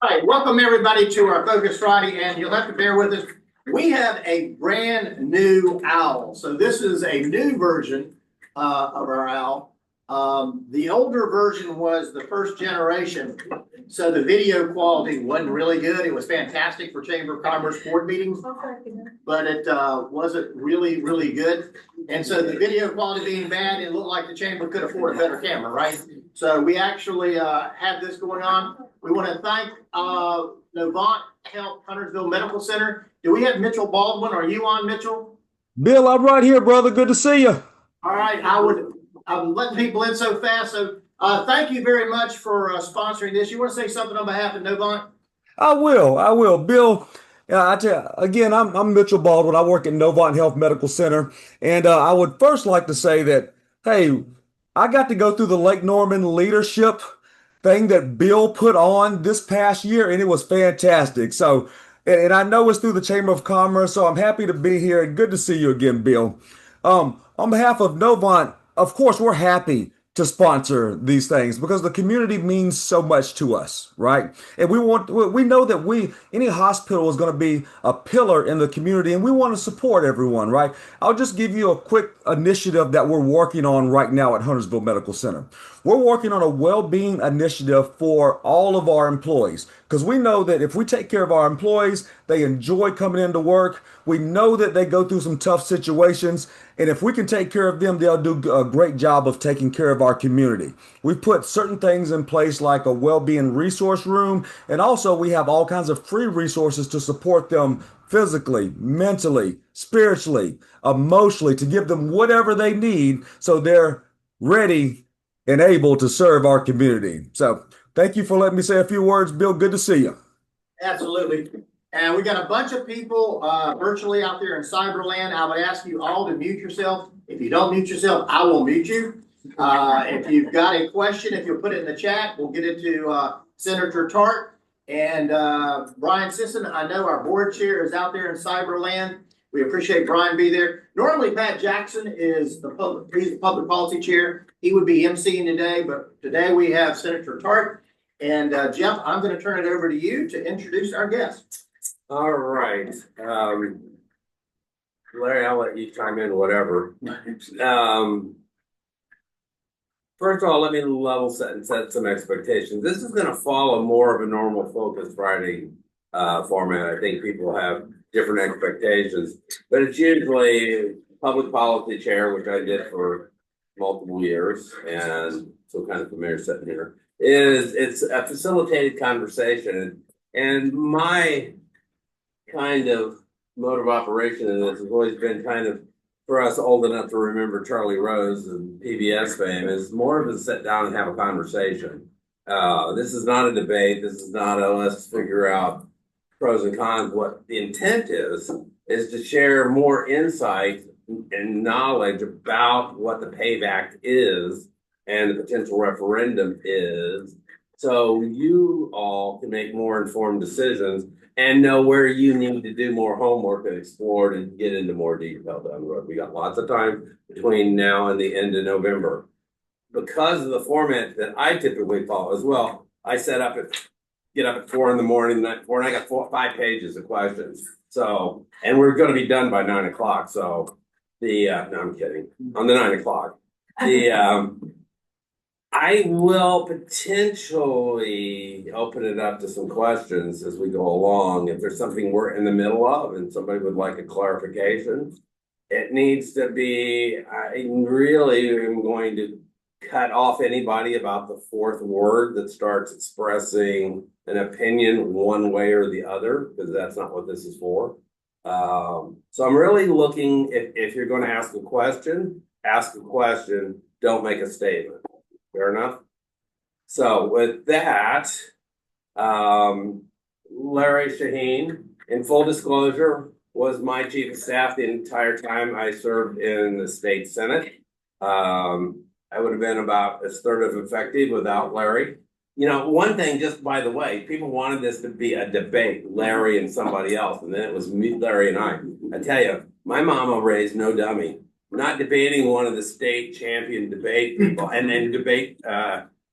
All right, welcome everybody to our Focus Friday, and you'll have to bear with us. We have a brand new owl. So this is a new version of our owl. The older version was the first generation, so the video quality wasn't really good. It was fantastic for Chamber of Commerce board meetings, but it wasn't really good. And so the video quality being bad, it looked like the chamber could afford a better camera, right? So we actually have this going on. We want to thank Novant Health Huntersville Medical Center. Do we have Mitchell Baldwin? Are you on, Mitchell? Bill, I'm right here, brother. Good to see you. All right, I'm letting people in so fast. So thank you very much for sponsoring this. You want to say something on behalf of Novant? I will. Bill, I tell you, again, I'm Mitchell Baldwin. I work at Novant Health Medical Center. And I would first like to say that, hey, I got to go through the Lake Norman leadership thing that Bill put on this past year, and it was fantastic. So, and I know it's through the Chamber of Commerce, so I'm happy to be here and good to see you again, Bill. On behalf of Novant, of course, we're happy to sponsor these things because the community means so much to us, right? And we know that any hospital is going to be a pillar in the community, and we want to support everyone, right? I'll just give you a quick initiative that we're working on right now at Huntersville Medical Center. We're working on a well-being initiative for all of our employees because we know that if we take care of our employees, they enjoy coming into work. We know that they go through some tough situations, and if we can take care of them, they'll do a great job of taking care of our community. We've put certain things in place like a well-being resource room, and also we have all kinds of free resources to support them physically, mentally, spiritually, emotionally, to give them whatever they need so they're ready and able to serve our community. So thank you for letting me say a few words, Bill. Good to see you. Absolutely. And we got a bunch of people virtually out there in Cyberland. I would ask you all to mute yourself. If you don't mute yourself, I will mute you. If you've got a question, if you'll put it in the chat, we'll get it to Senator Tarte and Brian Sisson. I know our board chair is out there in Cyberland. We appreciate Brian being there. Normally, Pat Jackson is he's the public policy chair. He would be emceeing today, but today we have Senator Tarte. And Jeff, I'm going to turn it over to you to introduce our guest. All right. Larry, I'll let you chime in, whatever. First of all, let me level set and set some expectations. This is going to follow more of a normal Focus Friday format. I think people have different expectations, but it's usually public policy chair, which I did for multiple years, and so kind of familiar sitting here. It's a facilitated conversation, and my kind of mode of operation in this has always been kind of, for us old enough to remember Charlie Rose and PBS fame, is more of a sit down and have a conversation. This is not a debate. This is not a let's figure out pros and cons. What the intent is to share more insight and knowledge about what the PAVE Act is and the potential referendum is, so you all can make more informed decisions and know where you need to do more homework and explore and get into more detail down the road. We got lots of time between now and the end of November. Because of the format that I typically follow as well, I get up at 4 in the morning, and I got 5 pages of questions. So, and we're going to be done by 9 o'clock. So no, I'm kidding. On the 9 o'clock, I will potentially open it up to some questions as we go along. If there's something we're in the middle of and somebody would like a clarification, it needs to be, I really am going to cut off anybody about the fourth word that starts expressing an opinion one way or the other, because that's not what this is for. So I'm really looking, if you're going to ask a question, don't make a statement. Fair enough? So with that, Larry Shaheen, in full disclosure, was my chief of staff the entire time I served in the state senate. I would have been about a third of effective without Larry. You know, one thing, just by the way, people wanted this to be a debate, Larry and somebody else, and then it was me, Larry, and I. I tell you, my mama raised no dummy. Not debating one of the state champion debate people and then debate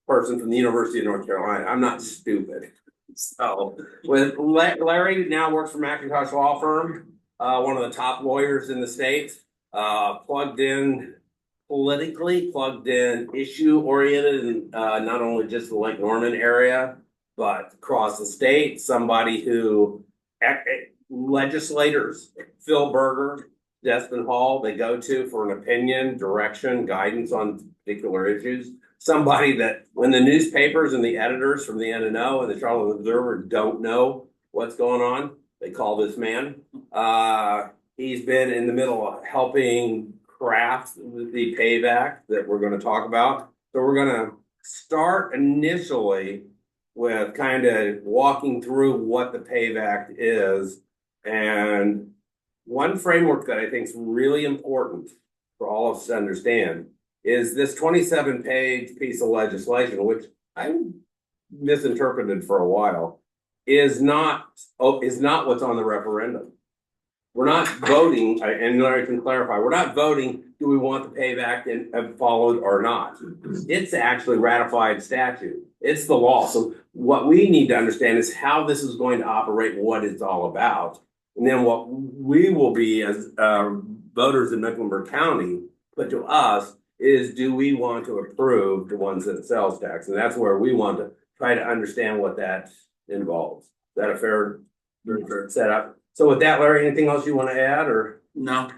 person from the University of North Carolina. I'm not stupid. So, with Larry now works for McIntosh Law Firm, one of the top lawyers in the state, plugged in politically, plugged in issue oriented, and not only just the Lake Norman area, but across the state. Somebody who legislators, Phil Berger, Desmond Hall, they go to for an opinion, direction, guidance on particular issues. Somebody that when the newspapers and the editors from the NNO and the Charlotte Observer don't know what's going on, they call this man. He's been in the middle of helping craft the PAVE Act that we're going to talk about. So we're going to start initially with kind of walking through what the PAVE Act is. And one framework that I think is really important for all of us to understand is this 27-page piece of legislation, which I misinterpreted for a while, is not what's on the referendum. We're not voting, and Larry can clarify, we're not voting, do we want the PAVE Act followed or not? It's actually ratified statute. It's the law. So what we need to understand is how this is going to operate, what it's all about. And then what we will be as voters in Mecklenburg County put to us is, do we want to approve the ones that sales tax? And that's where we want to try to understand what that involves. Is that a fair setup? So with that, Larry, anything else you want to add or? No,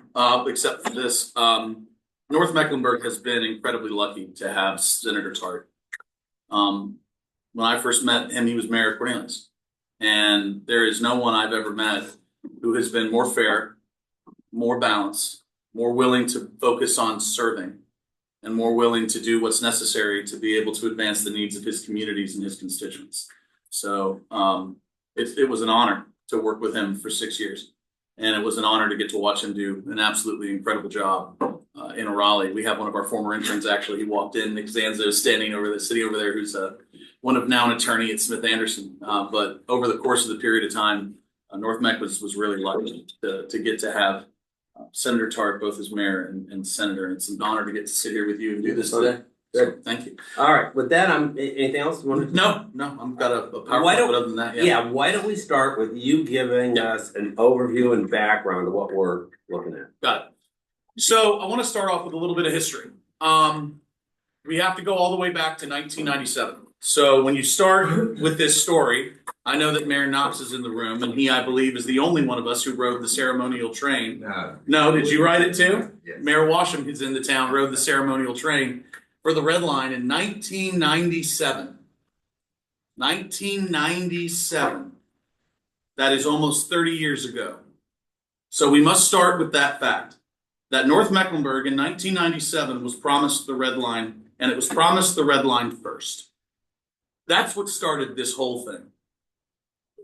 except for this. North Mecklenburg has been incredibly lucky to have Senator Tarte. When I first met him, he was Mayor of Cornelius. And there is no one I've ever met who has been more fair, more balanced, more willing to focus on serving, and more willing to do what's necessary to be able to advance the needs of his communities and his constituents. So it was an honor to work with him for 6 years. And it was an honor to get to watch him do an absolutely incredible job in Raleigh. We have one of our former interns, actually. He walked in, Nick Zanza is standing over the city over there, who's one of now an attorney at Smith Anderson. But over the course of the period of time, North Meck was really lucky to get to have Senator Tarte, both as mayor and senator. And it's an honor to get to sit here with you and do this today. So, thank you. All right. With that, anything else you want to? No, I've got a PowerPoint, but other than that, yeah. Why don't we start with you giving us an overview and background of what we're looking at? Got it. So I want to start off with a little bit of history. We have to go all the way back to 1997. So when you start with this story, I know that Mayor Knox is in the room, and he, I believe, is the only one of us who rode the ceremonial train. No, did you ride it too? Yes. Mayor Washam, who's in the town, rode the ceremonial train for the Red Line in 1997. 1997. That is almost 30 years ago. So we must start with that fact, that North Mecklenburg in 1997 was promised the Red Line, and it was promised the Red Line first. That's what started this whole thing.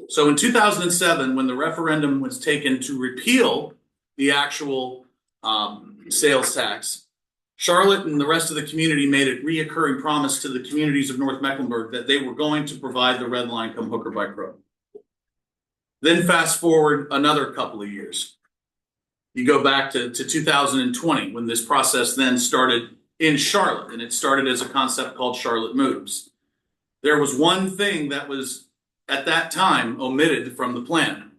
So in 2007, when the referendum was taken to repeal the actual sales tax, Charlotte and the rest of the community made a reoccurring promise to the communities of North Mecklenburg that they were going to provide the Red Line come hook or by crook. Then fast forward another couple of years. You go back to 2020, when this process then started in Charlotte, and it started as a concept called Charlotte Moves. There was one thing that was, at that time, omitted from the plan: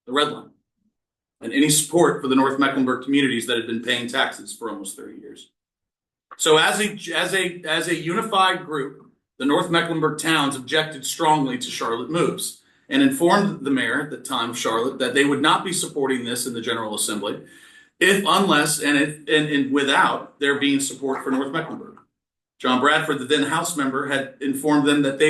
the Red Line, and any support for the North Mecklenburg communities that had been paying taxes for almost 30 years. So as a unified group, the North Mecklenburg towns objected strongly to Charlotte Moves and informed the mayor at the time of Charlotte that they would not be supporting this in the General Assembly unless and without there being support for North Mecklenburg. John Bradford, the then House member, had informed them that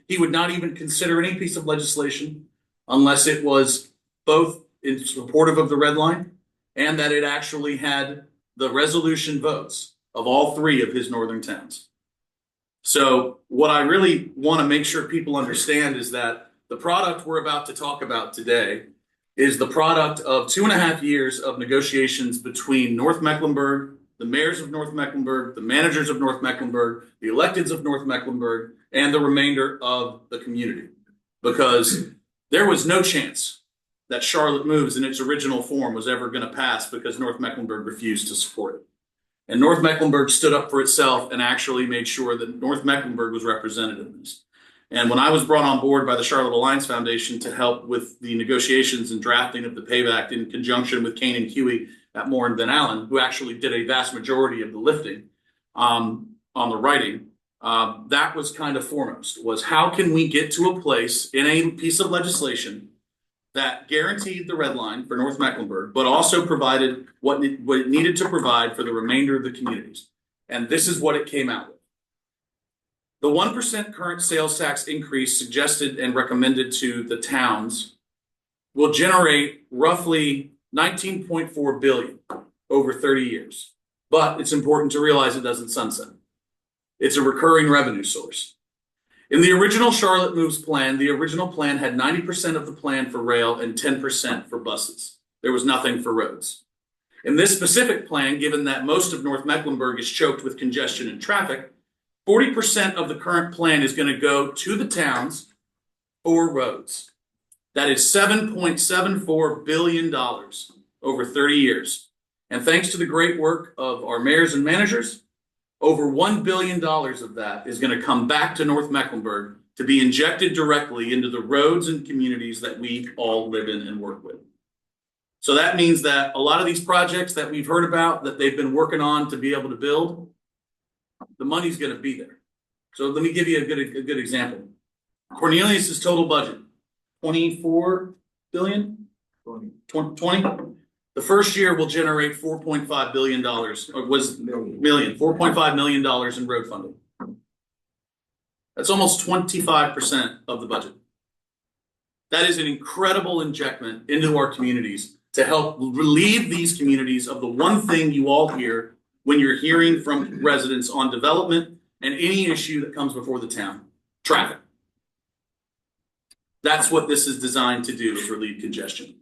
he would not even consider any piece of legislation unless it was both in supportive of the Red Line and that it actually had the resolution votes of all three of his northern towns. So what I really want to make sure people understand is that the product we're about to talk about today is the product of 2.5 years of negotiations between North Mecklenburg, the mayors of North Mecklenburg, the managers of North Mecklenburg, the electeds of North Mecklenburg, and the remainder of the community. Because there was no chance that Charlotte Moves in its original form was ever going to pass because North Mecklenburg refused to support it. And North Mecklenburg stood up for itself and actually made sure that North Mecklenburg was represented in this. And when I was brought on board by the Charlotte Alliance Foundation to help with the negotiations and drafting of the PAVE Act in conjunction with Kane and Huey at Moore and Van Allen, who actually did a vast majority of the lifting on the writing, that was kind of foremost, was how can we get to a place in a piece of legislation that guaranteed the red line for North Mecklenburg, but also provided what it needed to provide for the remainder of the communities. And this is what it came out with. The 1% current sales tax increase suggested and recommended to the towns will generate roughly $19.4 billion over 30 years. But it's important to realize it doesn't sunset. It's a recurring revenue source. In the original Charlotte Moves plan, the original plan had 90% of the plan for rail and 10% for buses. There was nothing for roads. In this specific plan, given that most of North Mecklenburg is choked with congestion and traffic, 40% of the current plan is going to go to the towns for roads. That is $7.74 billion over 30 years. And thanks to the great work of our mayors and managers, over $1 billion of that is going to come back to North Mecklenburg to be injected directly into the roads and communities that we all live in and work with. So that means that a lot of these projects that we've heard about that they've been working on to be able to build, the money's going to be there. So let me give you a good example. Cornelius's total budget, 24 billion, 20. The first year will generate $4.5 billion, or was million, $4.5 million in road funding. That's almost 25% of the budget. That is an incredible injectment into our communities to help relieve these communities of the one thing you all hear when you're hearing from residents on development and any issue that comes before the town, traffic. That's what this is designed to do, is relieve congestion.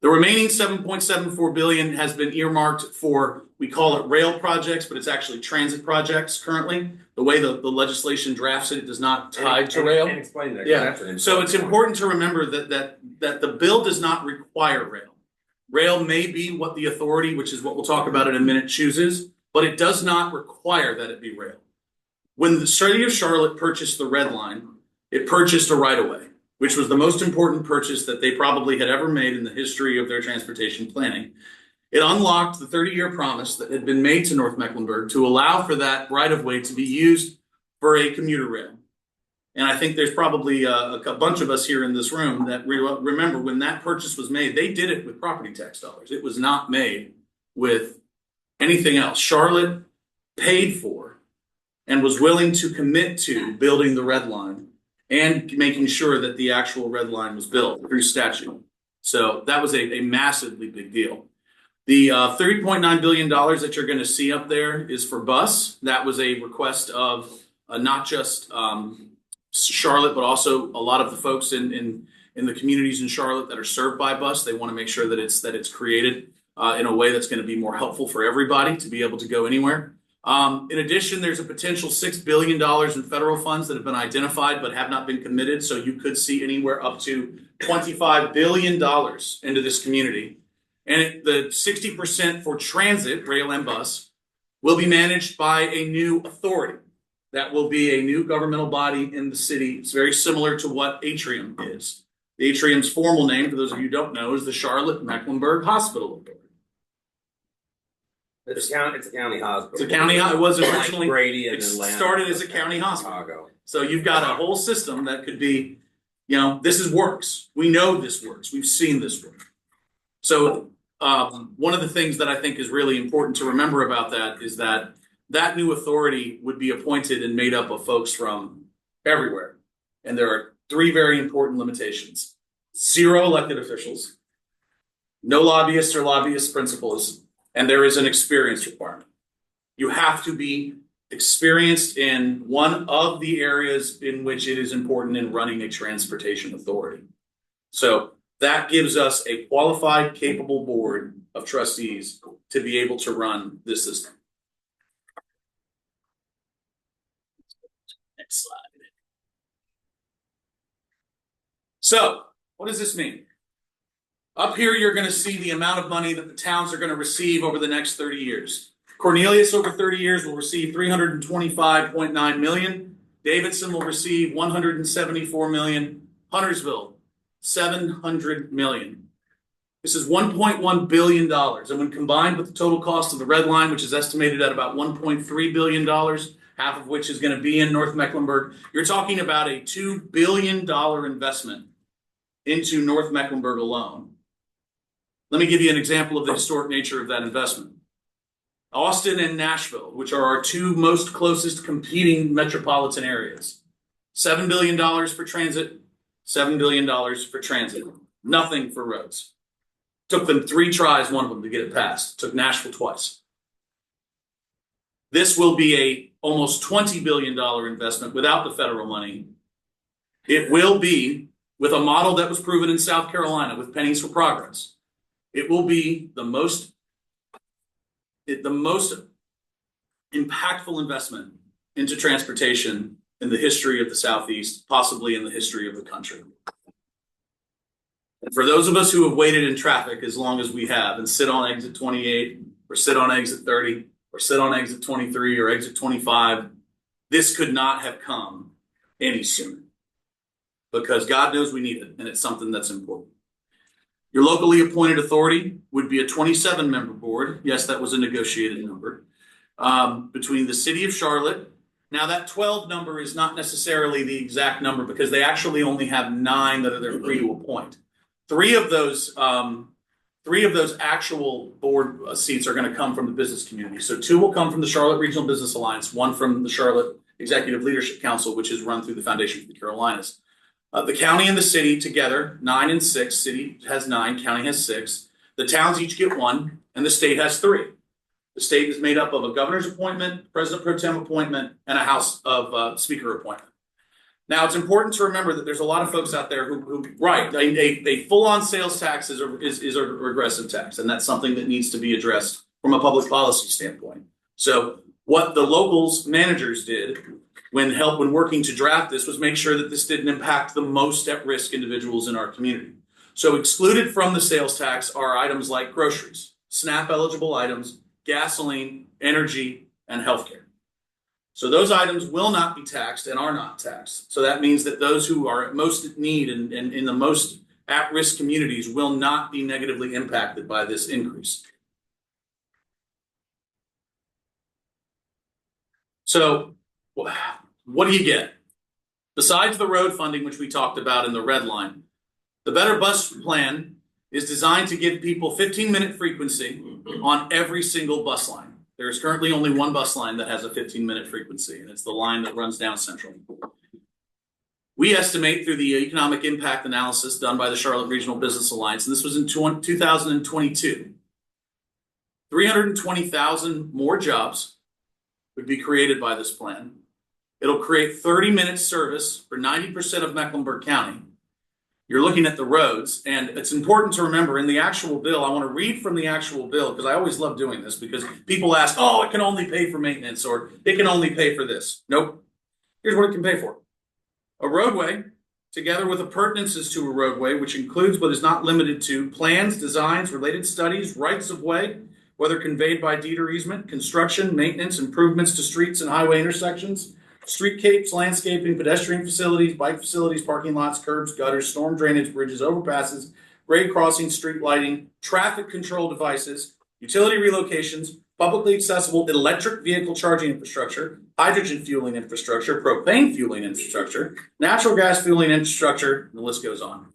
The remaining $7.74 billion has been earmarked for, we call it rail projects, but it's actually transit projects currently. The way the legislation drafts it, it does not tie to rail. And explain that. Yeah, so it's important to remember that the bill does not require rail. Rail may be what the authority, which is what we'll talk about in a minute, chooses, but it does not require that it be rail. When the city of Charlotte purchased the Red Line, it purchased a right-of-way, which was the most important purchase that they probably had ever made in the history of their transportation planning. It unlocked the 30-year promise that had been made to North Mecklenburg to allow for that right-of-way to be used for a commuter rail. And I think there's probably a bunch of us here in this room that remember when that purchase was made, they did it with property tax dollars. It was not made with anything else. Charlotte paid for and was willing to commit to building the Red Line and making sure that the actual Red Line was built through statute. So that was a massively big deal. The $30.9 billion that you're going to see up there is for bus. That was a request of not just Charlotte, but also a lot of the folks in the communities in Charlotte that are served by bus. They want to make sure that it's created in a way that's going to be more helpful for everybody to be able to go anywhere. In addition, there's a potential $6 billion in federal funds that have been identified but have not been committed. So you could see anywhere up to $25 billion into this community. And the 60% for transit, rail and bus, will be managed by a new authority. That will be a new governmental body in the city. It's very similar to what Atrium is. The Atrium's formal name, for those of you who don't know, is the Charlotte Mecklenburg Hospital Authority. It's a county hospital. It's a county. It was originally Brady and it Atlanta, started as a county hospital. Chicago. So you've got a whole system that could be, this works. We know this works. We've seen this work. So one of the things that I think is really important to remember about that is that new authority would be appointed and made up of folks from everywhere. And there are 3 very important limitations. 0 elected officials, no lobbyists or lobbyist principals, and there is an experience requirement. You have to be experienced in one of the areas in which it is important in running a transportation authority. So that gives us a qualified, capable board of trustees to be able to run this system. Next slide. So what does this mean? Up here, you're going to see the amount of money that the towns are going to receive over the next 30 years. Cornelius, over 30 years, will receive $325.9 million. Davidson will receive 174 million. Huntersville, 700 million. This is $1.1 billion. And when combined with the total cost of the red line, which is estimated at about $1.3 billion, half of which is going to be in North Mecklenburg, you're talking about a $2 billion investment into North Mecklenburg alone. Let me give you an example of the historic nature of that investment. Austin and Nashville, which are our two most closest competing metropolitan areas. $7 billion for transit, $7 billion for transit. Nothing for roads. Took them 3 tries, one of them, to get it passed. Took Nashville twice. This will be a almost $20 billion investment without the federal money. It will be with a model that was proven in South Carolina with pennies for progress. It will be the most impactful investment into transportation in the history of the Southeast, possibly in the history of the country. And for those of us who have waited in traffic as long as we have and sit on exit 28 or sit on exit 30 or sit on exit 23 or exit 25, this could not have come any sooner because God knows we need it and it's something that's important. Your locally appointed authority would be a 27-member board. Yes, that was a negotiated number between the city of Charlotte. Now that 12 number is not necessarily the exact number because they actually only have 9 that they're free to appoint. Three of those actual board seats are going to come from the business community. So 2 will come from the Charlotte Regional Business Alliance, 1 from the Charlotte Executive Leadership Council, which is run through the Foundation for the Carolinas. The county and the city together, 9 and 6. City has 9, county has 6. The towns each get 1, and the state has 3. The state is made up of a governor's appointment, president pro tem appointment, and a House of Speaker appointment. Now, it's important to remember that there's a lot of folks out there who right, a full-on sales tax is a regressive tax, and that's something that needs to be addressed from a public policy standpoint. So what the locals managers did when working to draft this was make sure that this didn't impact the most at-risk individuals in our community. So excluded from the sales tax are items like groceries, SNAP-eligible items, gasoline, energy, and healthcare. So those items will not be taxed and are not taxed. So that means that those who are at most need and in the most at-risk communities will not be negatively impacted by this increase. So what do you get? Besides the road funding, which we talked about in the red line, the Better Bus Plan is designed to give people 15-minute frequency on every single bus line. There is currently only 1 bus line that has a 15-minute frequency, and it's the line that runs down Central. We estimate through the economic impact analysis done by the Charlotte Regional Business Alliance, and this was in 2022, 320,000 more jobs would be created by this plan. It'll create 30-minute service for 90% of Mecklenburg County. You're looking at the roads, and it's important to remember in the actual bill, I want to read from the actual bill because I always love doing this because people ask, oh, it can only pay for maintenance or it can only pay for this. Nope. Here's what it can pay for. A roadway, together with appurtenances to a roadway, which includes but is not limited to plans, designs, related studies, rights of way, whether conveyed by deed or easement, construction, maintenance, improvements to streets and highway intersections, streetcapes, landscaping, pedestrian facilities, bike facilities, parking lots, curbs, gutters, storm drainage, bridges, overpasses, grade crossings, street lighting, traffic control devices, utility relocations, publicly accessible electric vehicle charging infrastructure, hydrogen fueling infrastructure, propane fueling infrastructure, natural gas fueling infrastructure, and the list goes on.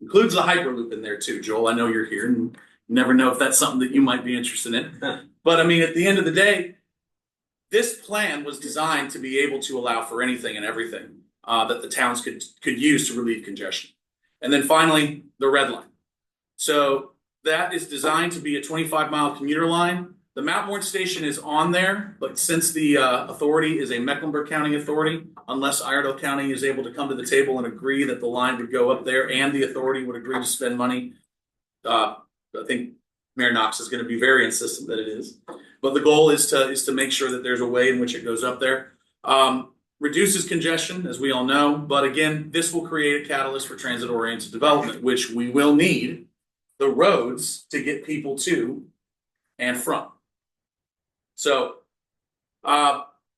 Includes the Hyperloop in there too, Joel. I know you're here and you never know if that's something that you might be interested in. But I mean, at the end of the day, this plan was designed to be able to allow for anything and everything that the towns could use to relieve congestion. And then finally, the red line. So that is designed to be a 25-mile commuter line. The Mount Morton station is on there, but since the authority is a Mecklenburg County authority, unless Iredell County is able to come to the table and agree that the line would go up there and the authority would agree to spend money, I think Mayor Knox is going to be very insistent that it is. But the goal is to make sure that there's a way in which it goes up there. Reduces congestion, as we all know, but again, this will create a catalyst for transit-oriented development, which we will need the roads to get people to and from. So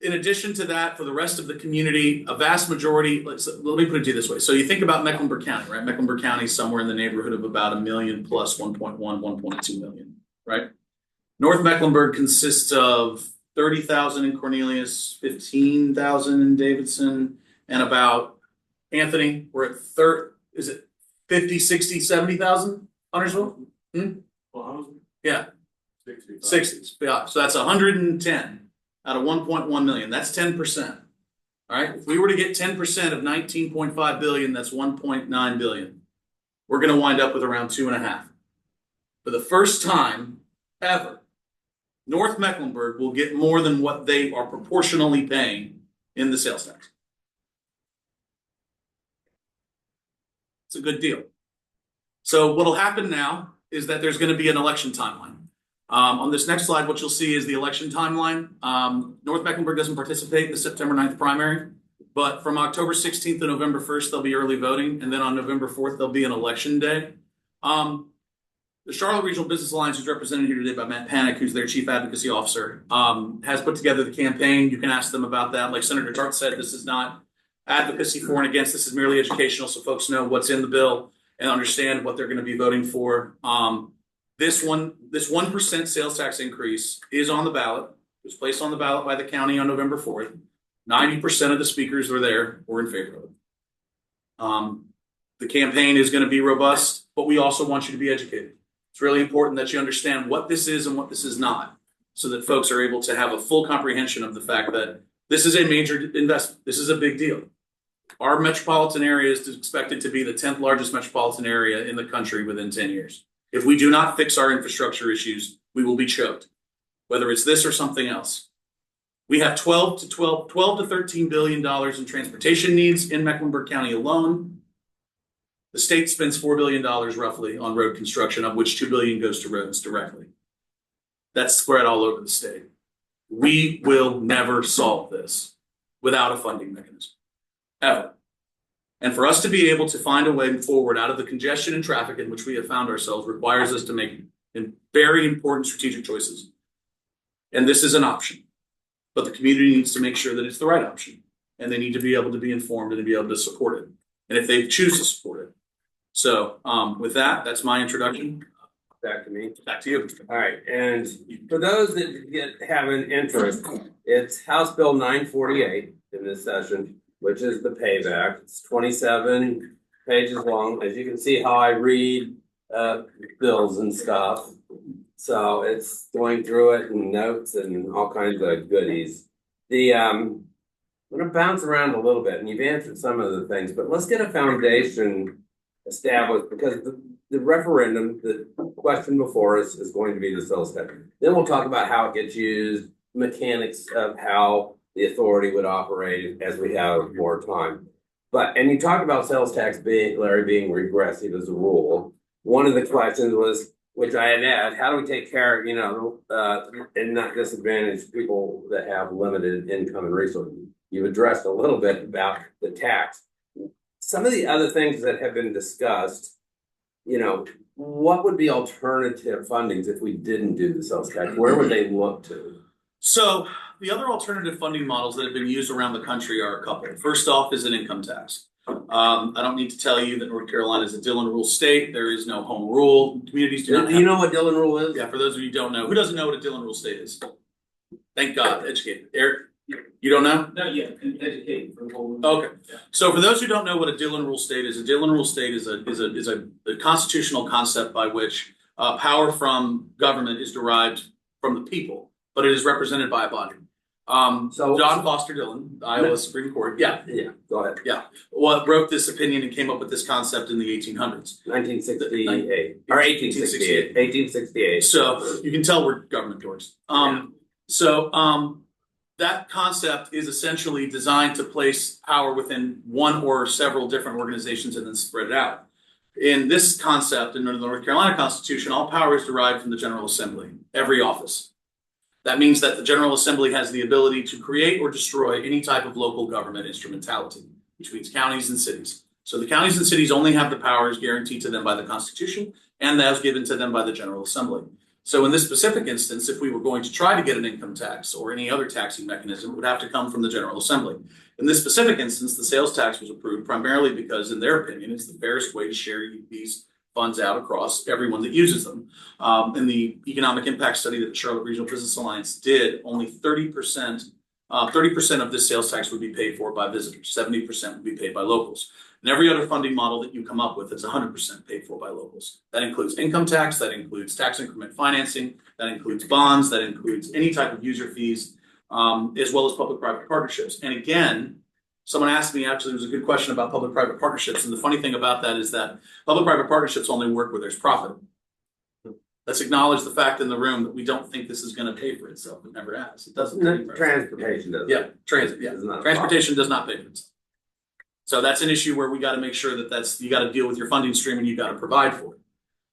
in addition to that, for the rest of the community, a vast majority, let me put it to you this way. So you think about Mecklenburg County, right? Mecklenburg County is somewhere in the neighborhood of about 1 million plus 1.1, 1.2 million, right? North Mecklenburg consists of 30,000 in Cornelius, 15,000 in Davidson, and about, Anthony, we're at is it 50, 60, 70,000 Huntersville? Yeah. 60, yeah, so that's 110 out of 1.1 million, that's 10%. All right, if we were to get 10% of 19.5 billion, that's 1.9 billion. We're gonna wind up with around 2.5. For the first time ever, North Mecklenburg will get more than what they are proportionally paying in the sales tax. It's a good deal. So what'll happen now is that there's gonna be an election timeline. On this next slide, what you'll see is the election timeline. North Mecklenburg doesn't participate in the September 9th primary, but from October 16th to November 1st, there'll be early voting. And then on November 4th, there'll be an election day. The Charlotte Regional Business Alliance, who's represented here today by Matt Panic, who's their chief advocacy officer, has put together the campaign. You can ask them about that. Like Senator Tarte said, this is not advocacy for and against. This is merely educational, so folks know what's in the bill and understand what they're going to be voting for. This 1% sales tax increase is on the ballot. It was placed on the ballot by the county on November 4th. 90% of the speakers were there, were in favor of it. The campaign is going to be robust, but we also want you to be educated. It's really important that you understand what this is and what this is not, so that folks are able to have a full comprehension of the fact that this is a major investment. This is a big deal. Our metropolitan area is expected to be the 10th largest metropolitan area in the country within 10 years. If we do not fix our infrastructure issues, we will be choked, whether it's this or something else. We have 12 to $13 billion in transportation needs in Mecklenburg County alone. The state spends $4 billion roughly on road construction, of which $2 billion goes to roads directly. That's spread all over the state. We will never solve this without a funding mechanism, ever. And for us to be able to find a way forward out of the congestion and traffic in which we have found ourselves requires us to make very important strategic choices. And this is an option, but the community needs to make sure that it's the right option, and they need to be able to be informed and to be able to support it. And if they choose to support it. So with that, that's my introduction. Back to me. Back to you. All right, and for those that have an interest, it's House Bill 948 in this session, which is the PAVE Act. It's 27 pages long. As you can see how I read bills and stuff. So it's going through it and notes and all kinds of goodies. I'm going to bounce around a little bit, and you've answered some of the things, but let's get a foundation established, because the referendum, the question before us is going to be the sales tax. Then we'll talk about how it gets used, mechanics of how the authority would operate as we have more time. And you talked about sales tax being regressive as a rule. One of the questions was, which I had asked, how do we take care of, and not disadvantage people that have limited income and resources? You addressed a little bit about the tax. Some of the other things that have been discussed, what would be alternative fundings if we didn't do the sales tax? Where would they look to? So the other alternative funding models that have been used around the country are a couple. First off is an income tax. I don't need to tell you that North Carolina is a Dillon rule state. There is no home rule. Communities do not. Do you know what Dillon rule is? Yeah, for those of you who don't know, who doesn't know what a Dillon rule state is? Thank God, educated. Eric, you don't know? No, yeah, educated for the whole. Okay, so for those who don't know what a Dillon rule state is, a Dillon rule state is a constitutional concept by which power from government is derived from the people, but it is represented by a body. John Foster Dillon, Iowa Supreme Court. Yeah, go ahead. Yeah, wrote this opinion and came up with this concept in the 1800s. 1968 or 1868. 1868. So you can tell we're government dorks. That concept is essentially designed to place power within one or several different organizations and then spread it out. In this concept, in the North Carolina Constitution, all power is derived from the General Assembly, every office. That means that the General Assembly has the ability to create or destroy any type of local government instrumentality, which means counties and cities. So the counties and cities only have the powers guaranteed to them by the Constitution, and that was given to them by the General Assembly. So in this specific instance, if we were going to try to get an income tax or any other taxing mechanism, it would have to come from the General Assembly. In this specific instance, the sales tax was approved primarily because, in their opinion, it's the fairest way to share these funds out across everyone that uses them. In the economic impact study that the Charlotte Regional Business Alliance did, only 30% of this sales tax would be paid for by visitors, 70% would be paid by locals. And every other funding model that you come up with is 100% paid for by locals. That includes income tax, that includes tax increment financing, that includes bonds, that includes any type of user fees, as well as public-private partnerships. And again, someone asked me, actually, there was a good question about public-private partnerships. And the funny thing about that is that public-private partnerships only work where there's profit. Let's acknowledge the fact in the room that we don't think this is going to pay for itself. It never has. It doesn't. Transportation does. Yeah, transit. Yeah, transportation does not pay for itself. So that's an issue where we got to make sure that you got to deal with your funding stream and you got to provide for it.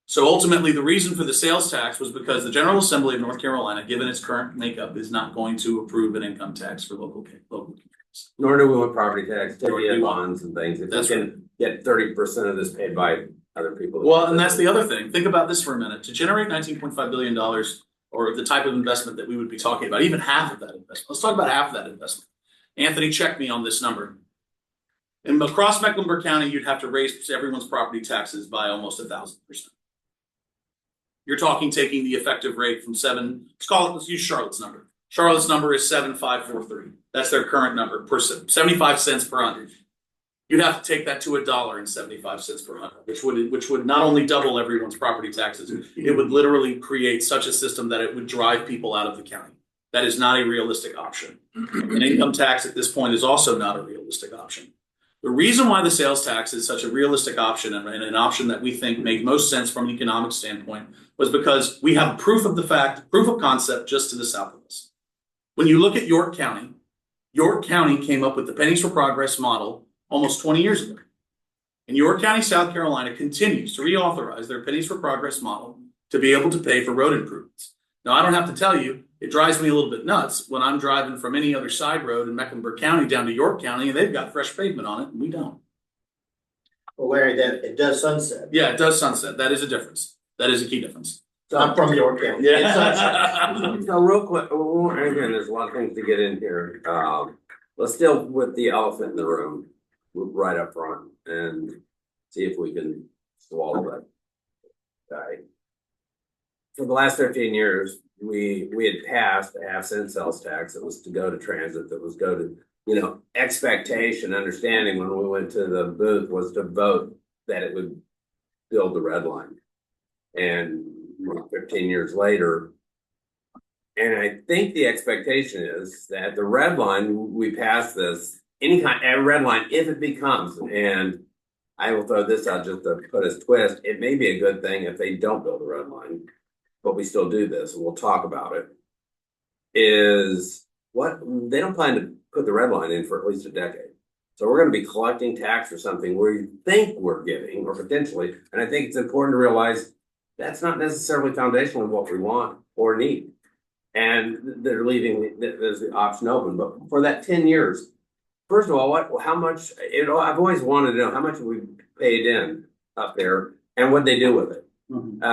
So ultimately, the reason for the sales tax was because the General Assembly of North Carolina, given its current makeup, is not going to approve an income tax for local communities. Nor do we want property tax, Nor do we and want- bonds and things. If That's we can get 30% of this paid by other people. Well, and that's the other thing. Think about this for a minute. To generate $19.5 billion, or the type of investment that we would be talking about, even half of that investment. Let's talk about half of that investment. Anthony, check me on this number. Across Mecklenburg County, you'd have to raise everyone's property taxes by almost 1,000%. You're talking taking the effective rate from let's use Charlotte's number. Charlotte's number is 7,543. That's their current number per 75 cents per hundred. You'd have to take that to $1.75 per hundred, which would not only double everyone's property taxes, it would literally create such a system that it would drive people out of the county. That is not a realistic option. An income tax at this point is also not a realistic option. The reason why the sales tax is such a realistic option and an option that we think made most sense from an economic standpoint was because we have proof of concept just to the south of us. When you look at York County came up with the Pennies for Progress model almost 20 years ago. And York County, South Carolina continues to reauthorize their Pennies for Progress model to be able to pay for road improvements. Now, I don't have to tell you, it drives me a little bit nuts when I'm driving from any other side road in Mecklenburg County down to York County and they've got fresh pavement on it and we don't. Well, Larry, that it does sunset. Yeah, it does sunset. That is a difference. That is a key difference. So I'm from York County. It sunsets. So real quick, again, there's a lot of things to get in here. Let's deal with the elephant in the room right up front and see if we can swallow that guy. For the last 15 years, we had passed a half-cent sales tax that was to go to transit, that was go to, expectation, understanding when we went to the booth was to vote that it would build the red line. And 15 years later, and I think the expectation is that the red line, we pass this, a red line, if it becomes, and I will throw this out just to put a twist, it may be a good thing if they don't build a red line, but we still do this, and we'll talk about it, is what they don't plan to put the red line in for at least a decade. So we're going to be collecting tax for something we think we're giving, or potentially, and I think it's important to realize that's not necessarily foundational of what we want or need. And they're leaving, there's the option open, but for that 10 years, first of all, how much, I've always wanted to know how much we paid in up there and what they do with it. Mm-hmm.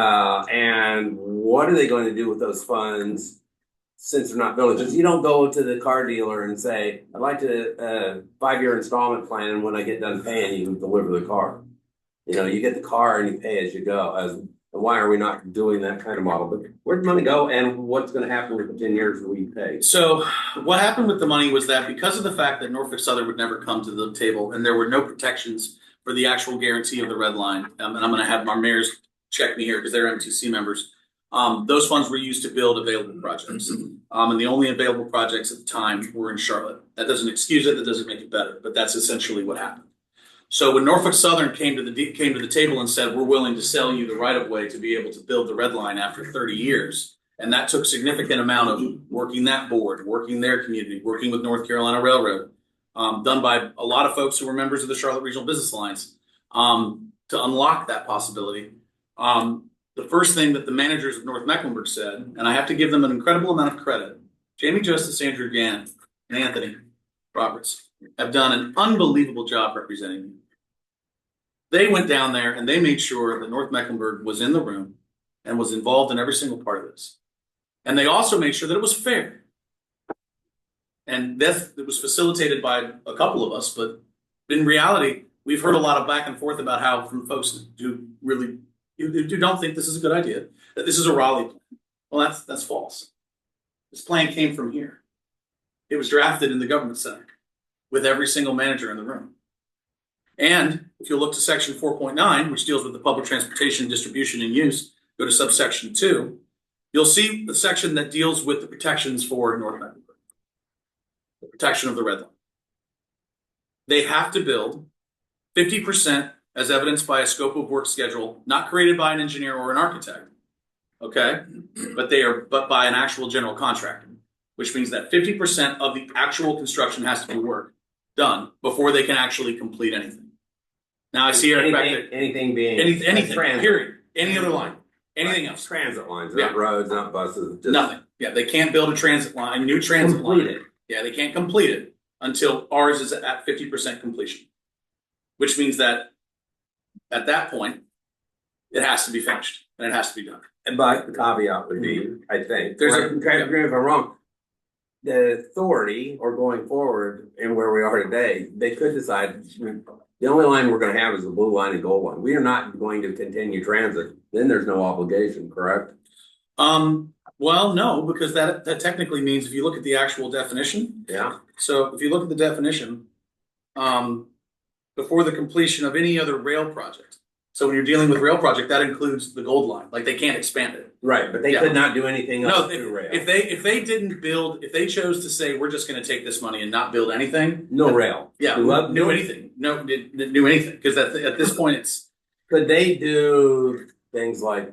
And what are they going to do with those funds since they're not villages? You don't go to the car dealer and say, I'd like to 5-year installment plan, and when I get done paying, you can deliver the car. You get the car and you pay as you go. And why are we not doing that kind of model? But where'd the money go, and what's going to happen with the 10 years we pay? So what happened with the money was that because of the fact that Norfolk Southern would never come to the table and there were no protections for the actual guarantee of the red line, and I'm going to have my mayors check me here because they're MTC members, those funds were used to build available projects. And the only available projects at the time were in Charlotte. That doesn't excuse it, that doesn't make it better, but that's essentially what happened. So when Norfolk Southern came to the table and said, we're willing to sell you the right of way to be able to build the red line after 30 years, and that took significant amount of working that board, working their community, working with North Carolina Railroad, done by a lot of folks who were members of the Charlotte Regional Business Alliance, to unlock that possibility. The first thing that the managers of North Mecklenburg said, and I have to give them an incredible amount of credit, Jamie Justice, Andrew Gann, and Anthony Roberts have done an unbelievable job representing me. They went down there and they made sure that North Mecklenburg was in the room and was involved in every single part of this. And they also made sure that it was fair. And that it was facilitated by a couple of us, but in reality, we've heard a lot of back and forth about how from folks who don't think this is a good idea, that this is a Raleigh plan. Well, that's false. This plan came from here. It was drafted in the government center with every single manager in the room. And if you look to section 4.9, which deals with the public transportation distribution and use, go to subsection 2, you'll see the section that deals with the protections for North Mecklenburg. The protection of the red line. They have to build 50% as evidenced by a scope of work schedule, not created by an engineer or an architect, okay? But by an actual general contractor, which means that 50% of the actual construction has to be work done before they can actually complete anything. Now I see Eric back there. Anything being anything, transit. period. Any other line, anything else. Transit lines, Yeah. not roads, not buses. Just Nothing. Yeah, they can't build a transit line, a new transit line. completed. Yeah, they can't complete it until ours is at 50% completion, which means that at that point, it has to be finished and it has to be done. But the caveat would be, I think, There's a- correct me if I'm wrong, the authority or going forward and where we are today, they could decide the only line we're gonna have is the blue line and gold line. We are not going to continue transit. Then there's no obligation, correct? Well, no, because that technically means if you look at the actual definition. Yeah. So if you look at the definition, before the completion of any other rail project. So when you're dealing with rail project, that includes the gold line, like they can't expand it. Right, but they Yeah. could not do anything else No, through rail. if they didn't build, if they chose to say, we're just gonna take this money and not build anything. No rail. Yeah, do anything, didn't do anything, because at this point, it's, Could they do things like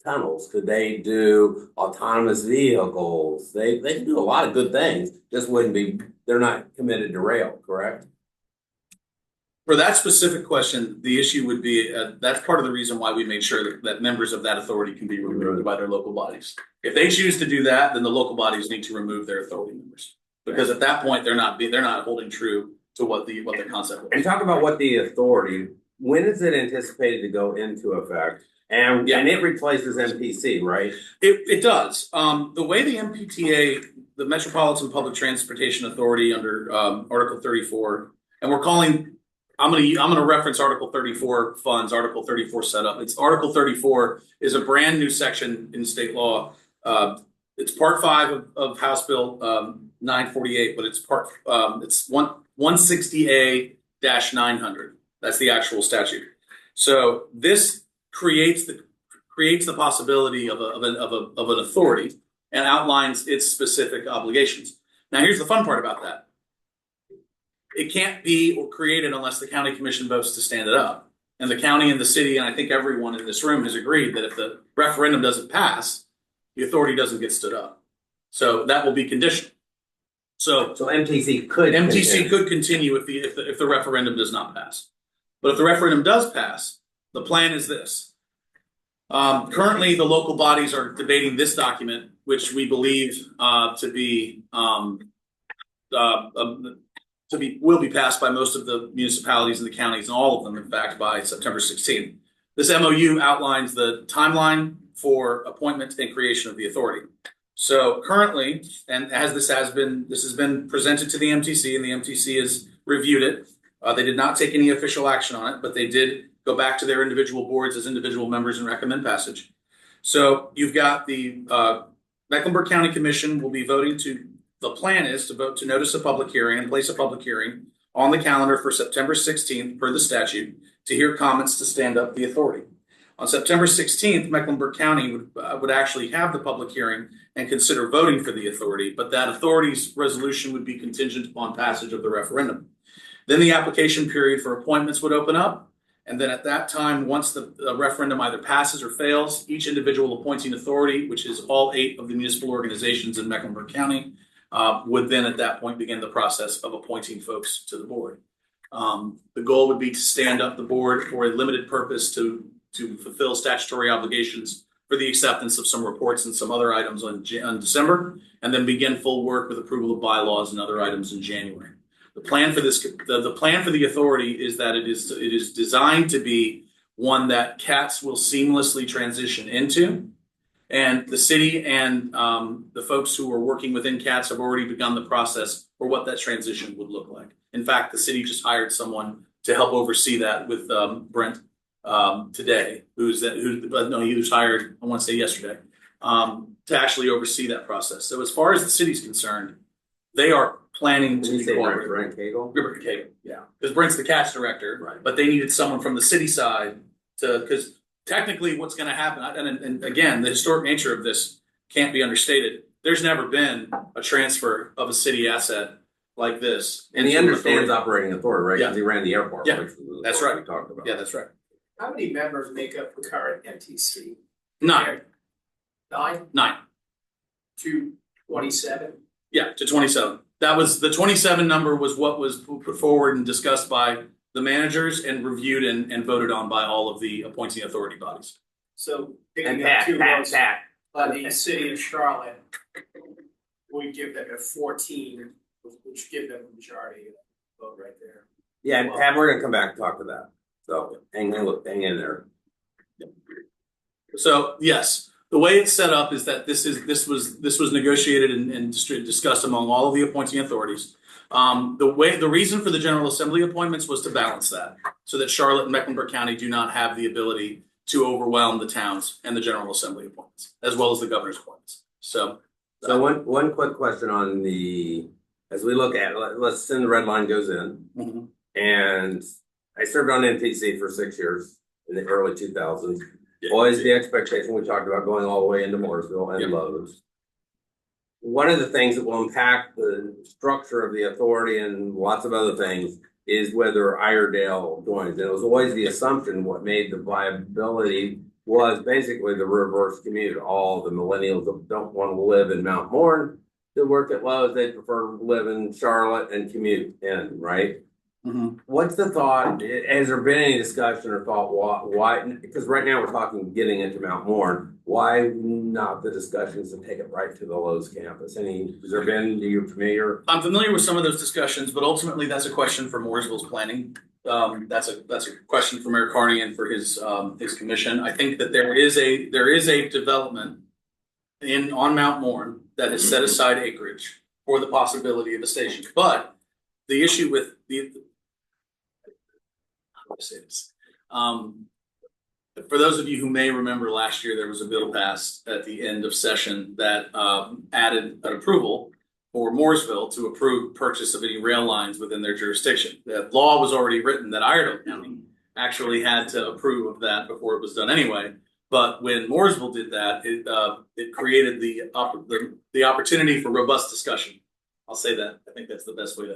tunnels? Could they do autonomous vehicles? They can do a lot of good things, just wouldn't be, they're not committed to rail, correct? for that specific question, the issue would be, that's part of the reason why we made sure that members of that authority can be removed by their local bodies. If they choose to do that, then the local bodies need to remove their authority members. Because at that point, they're not holding true to what the concept was. And talk about what the authority, when is it anticipated to go into effect? And it replaces MPC, right? It does. The way the MPTA, the Metropolitan Public Transportation Authority under Article 34, and I'm gonna reference Article 34 funds, Article 34 setup. It's Article 34 is a brand new section in state law. It's Part 5 of House Bill 948, but it's it's 160A-900. That's the actual statute. So this creates the possibility of an authority and outlines its specific obligations. Now, here's the fun part about that. It can't be created unless the county commission votes to stand it up. And the county and the city, and I think everyone in this room has agreed that if the referendum doesn't pass, the authority doesn't get stood up. So that will be conditional. So MTC could continue if the referendum does not pass. But if the referendum does pass, the plan is this. Currently, the local bodies are debating this document, which we believe will be passed by most of the municipalities and the counties, and all of them, in fact, by September 16th. This MOU outlines the timeline for appointment and creation of the authority. So currently, and as this has been presented to the MTC, and the MTC has reviewed it. They did not take any official action on it, but they did go back to their individual boards as individual members and recommend passage. So you've got the Mecklenburg County Commission will be voting to. The plan is to vote to notice a public hearing and place a public hearing on the calendar for September 16th per the statute to hear comments to stand up the authority. On September 16th, Mecklenburg County would actually have the public hearing and consider voting for the authority, but that authority's resolution would be contingent upon passage of the referendum. Then the application period for appointments would open up. And then at that time, once the referendum either passes or fails, each individual appointing authority, which is all 8 of the municipal organizations in Mecklenburg County, would then at that point begin the process of appointing folks to the board. The goal would be to stand up the board for a limited purpose to fulfill statutory obligations for the acceptance of some reports and some other items on December, and then begin full work with approval of bylaws and other items in January. The plan for the authority is that it is designed to be one that CATS will seamlessly transition into. And the city and the folks who are working within CATS have already begun the process for what that transition would look like. In fact, the city just hired someone to help oversee that with Brent today, he was hired, I want to say yesterday, to actually oversee that process. So as far as the city's concerned, they are planning to be Brent Cagle? Brent Cagle, yeah, because Brent's the CATS director, Right. but they needed someone from the city side because technically what's going to happen, and again, the historic nature of this can't be understated. There's never been a transfer of a city asset like this. And he understands operating authority, right? Yeah. Because he ran the airport. Yeah. Which was That's what right. We talked about. Yeah, that's right. How many members make up the current MTC? 9. 9 to 27? Yeah, to 27. That was the 27 number was what was put forward and discussed by the managers and reviewed and voted on by all of the appointing authority bodies. So And picking up 2 votes Pat. by the city of Charlotte, we give them a 14, which give them a majority vote right there. Yeah, and Pat, we're gonna come back and talk to that. So hang in there. So yes, the way it's set up is that this was negotiated and discussed among all of the appointing authorities. The reason for the General Assembly appointments was to balance that, so that Charlotte and Mecklenburg County do not have the ability to overwhelm the towns and the General Assembly appointments, as well as the governor's appointments. So one quick question on as we look at, let's assume the red line goes in, mhm. and I served on NPC for 6 years in the early 2000s. Yeah. Always the expectation we talked about going all the way into Mooresville and Yep. Lowe's. One of the things that will impact the structure of the authority and lots of other things is whether Iredale joins. And it was always the assumption what made the viability was basically the reverse commute. All the millennials that don't want to live in Mount Morn to work at Lowe's, they prefer to live in Charlotte and commute in, right? Mhm. What's the thought? Has there been any discussion or thought why? Because right now we're talking getting into Mount Morn. Why not the discussions to take it right to the Lowe's campus? Has there been? Are you familiar? I'm familiar with some of those discussions, but ultimately that's a question for Mooresville's planning. That's a question for Mayor Carney and for his commission. I think that there is a development on Mount Morn that has set aside acreage for the possibility of a station. But the issue with how do I say this? For those of you who may remember last year, there was a bill passed at the end of session that added an approval for Mooresville to approve purchase of any rail lines within their jurisdiction. The law was already written that Iredale County actually had to approve of that before it was done anyway. But when Mooresville did that, it created the opportunity for robust discussion. I'll say that. I think that's the best way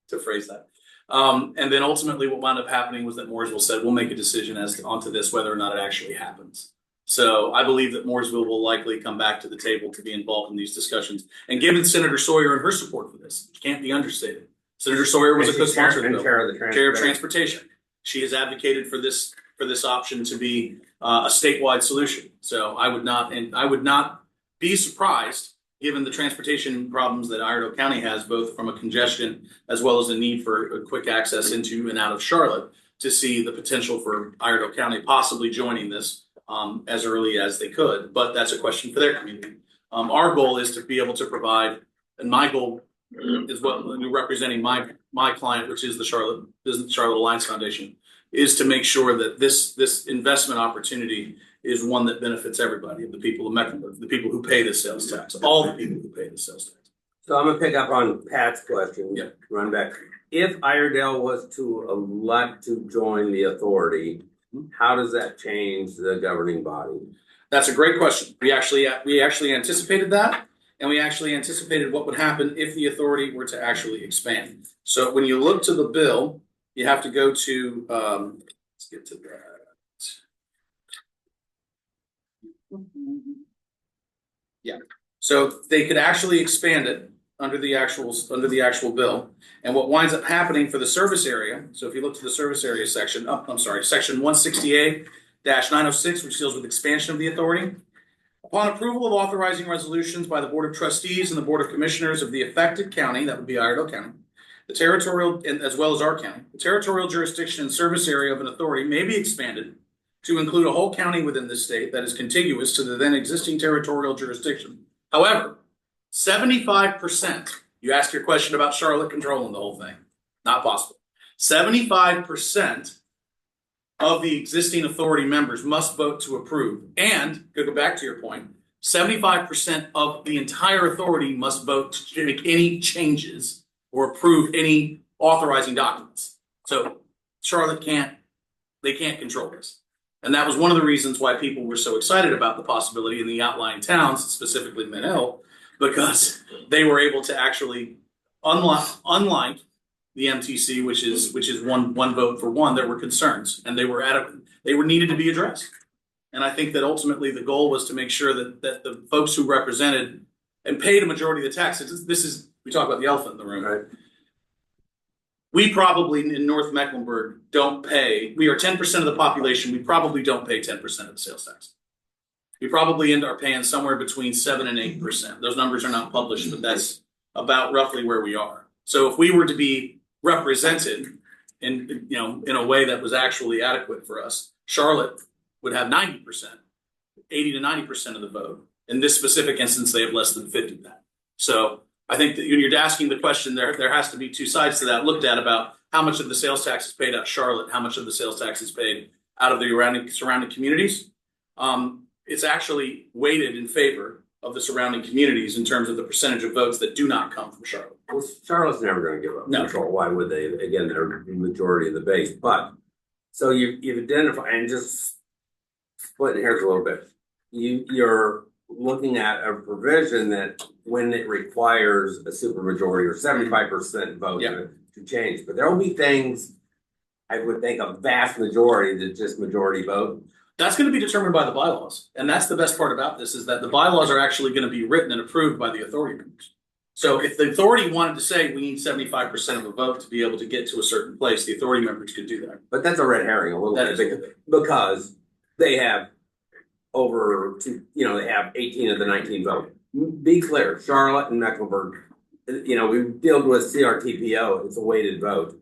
to phrase that. And then ultimately what wound up happening was that Mooresville said, we'll make a decision onto this, whether or not it actually happens. So I believe that Mooresville will likely come back to the table to be involved in these discussions. And given Senator Sawyer and her support for this, which can't be understated. Senator Sawyer was a co-sponsor of the bill, chair of transportation. She has advocated for this option to be a statewide solution. So I would not be surprised, given the transportation problems that Iredale County has, both from a congestion as well as a need for a quick access into and out of Charlotte, to see the potential for Iredale County possibly joining this as early as they could. But that's a question for their community. Our goal is to be able to provide, and my goal is representing my client, which is the Charlotte Alliance Foundation, is to make sure that this investment opportunity is one that benefits everybody, the people of Mecklenburg, the people who pay the sales tax, all the people who pay the sales tax. So I'm gonna pick up on Pat's question. Yeah. Run back. If Iredale was to elect to join the authority, how does that change the governing body? That's a great question. We actually anticipated that, and we actually anticipated what would happen if the authority were to actually expand. So when you look to the bill, you have to go to let's get to that. Yeah. So they could actually expand it under the actual bill. And what winds up happening for the service area, so if you look to the service area section, section 168-906, which deals with expansion of the authority. Upon approval of authorizing resolutions by the Board of Trustees and the Board of Commissioners of the affected county, that would be Iredale County, the territorial, as well as our county, the territorial jurisdiction and service area of an authority may be expanded to include a whole county within the state that is contiguous to the then existing territorial jurisdiction. However, 75%, you asked your question about Charlotte controlling the whole thing. Not possible. 75% of the existing authority members must vote to approve. And, go back to your point, 75% of the entire authority must vote to make any changes or approve any authorizing documents. So Charlotte can't control this. And that was one of the reasons why people were so excited about the possibility in the outlying towns, specifically Mint Hill, because they were able to actually, unlike the MTC, which is one vote for one, there were concerns and they were needed to be addressed. And I think that ultimately the goal was to make sure that the folks who represented and paid a majority of the taxes, we talk about the elephant in the room. Right. We probably in North Mecklenburg don't pay, we are 10% of the population, we probably don't pay 10% of the sales tax. We probably end up paying somewhere between 7 and 8%. Those numbers are not published, but that's about roughly where we are. So if we were to be represented in a way that was actually adequate for us, Charlotte would have 90%, 80 to 90% of the vote. In this specific instance, they have less than 50 of that. So I think that when you're asking the question, there has to be two sides to that looked at about how much of the sales tax is paid out of Charlotte, how much of the sales tax is paid out of the surrounding communities. It's actually weighted in favor of the surrounding communities in terms of the percentage of votes that do not come from Charlotte. Well, Charlotte's never going to give up control. Why would they? Again, they're the majority of the base. But so you've identified, and just splitting hairs a little bit, you're looking at a provision that when it requires a supermajority or 75% vote to change. But there will be things, I would think, a vast majority that just majority vote. That's going to be determined by the bylaws. And that's the best part about this, is that the bylaws are actually going to be written and approved by the authority members. So if the authority wanted to say we need 75% of a vote to be able to get to a certain place, the authority members could do that. But that's a red herring a little bit because they have they have 18 of the 19 votes. Be clear, Charlotte and Mecklenburg, we deal with CRTPO, it's a weighted vote.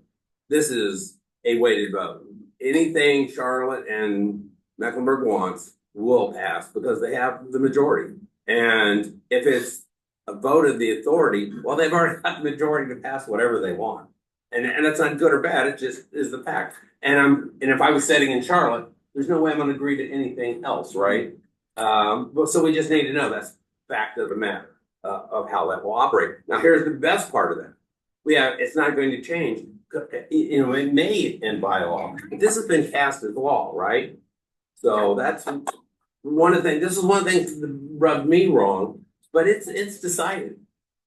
This is a weighted vote. Anything Charlotte and Mecklenburg wants will pass because they have the majority. And if it's a vote of the authority, well, they've already got the majority to pass whatever they want. And that's not good or bad, it just is the fact. And if I was sitting in Charlotte, there's no way I'm going to agree to anything else, right? So we just need to know that's fact of the matter of how that will operate. Now, here's the best part of that. It's not going to change. It may end by law. This has been cast as law, right? So that's one of the things. This is one of the things that rubbed me wrong, but it's decided.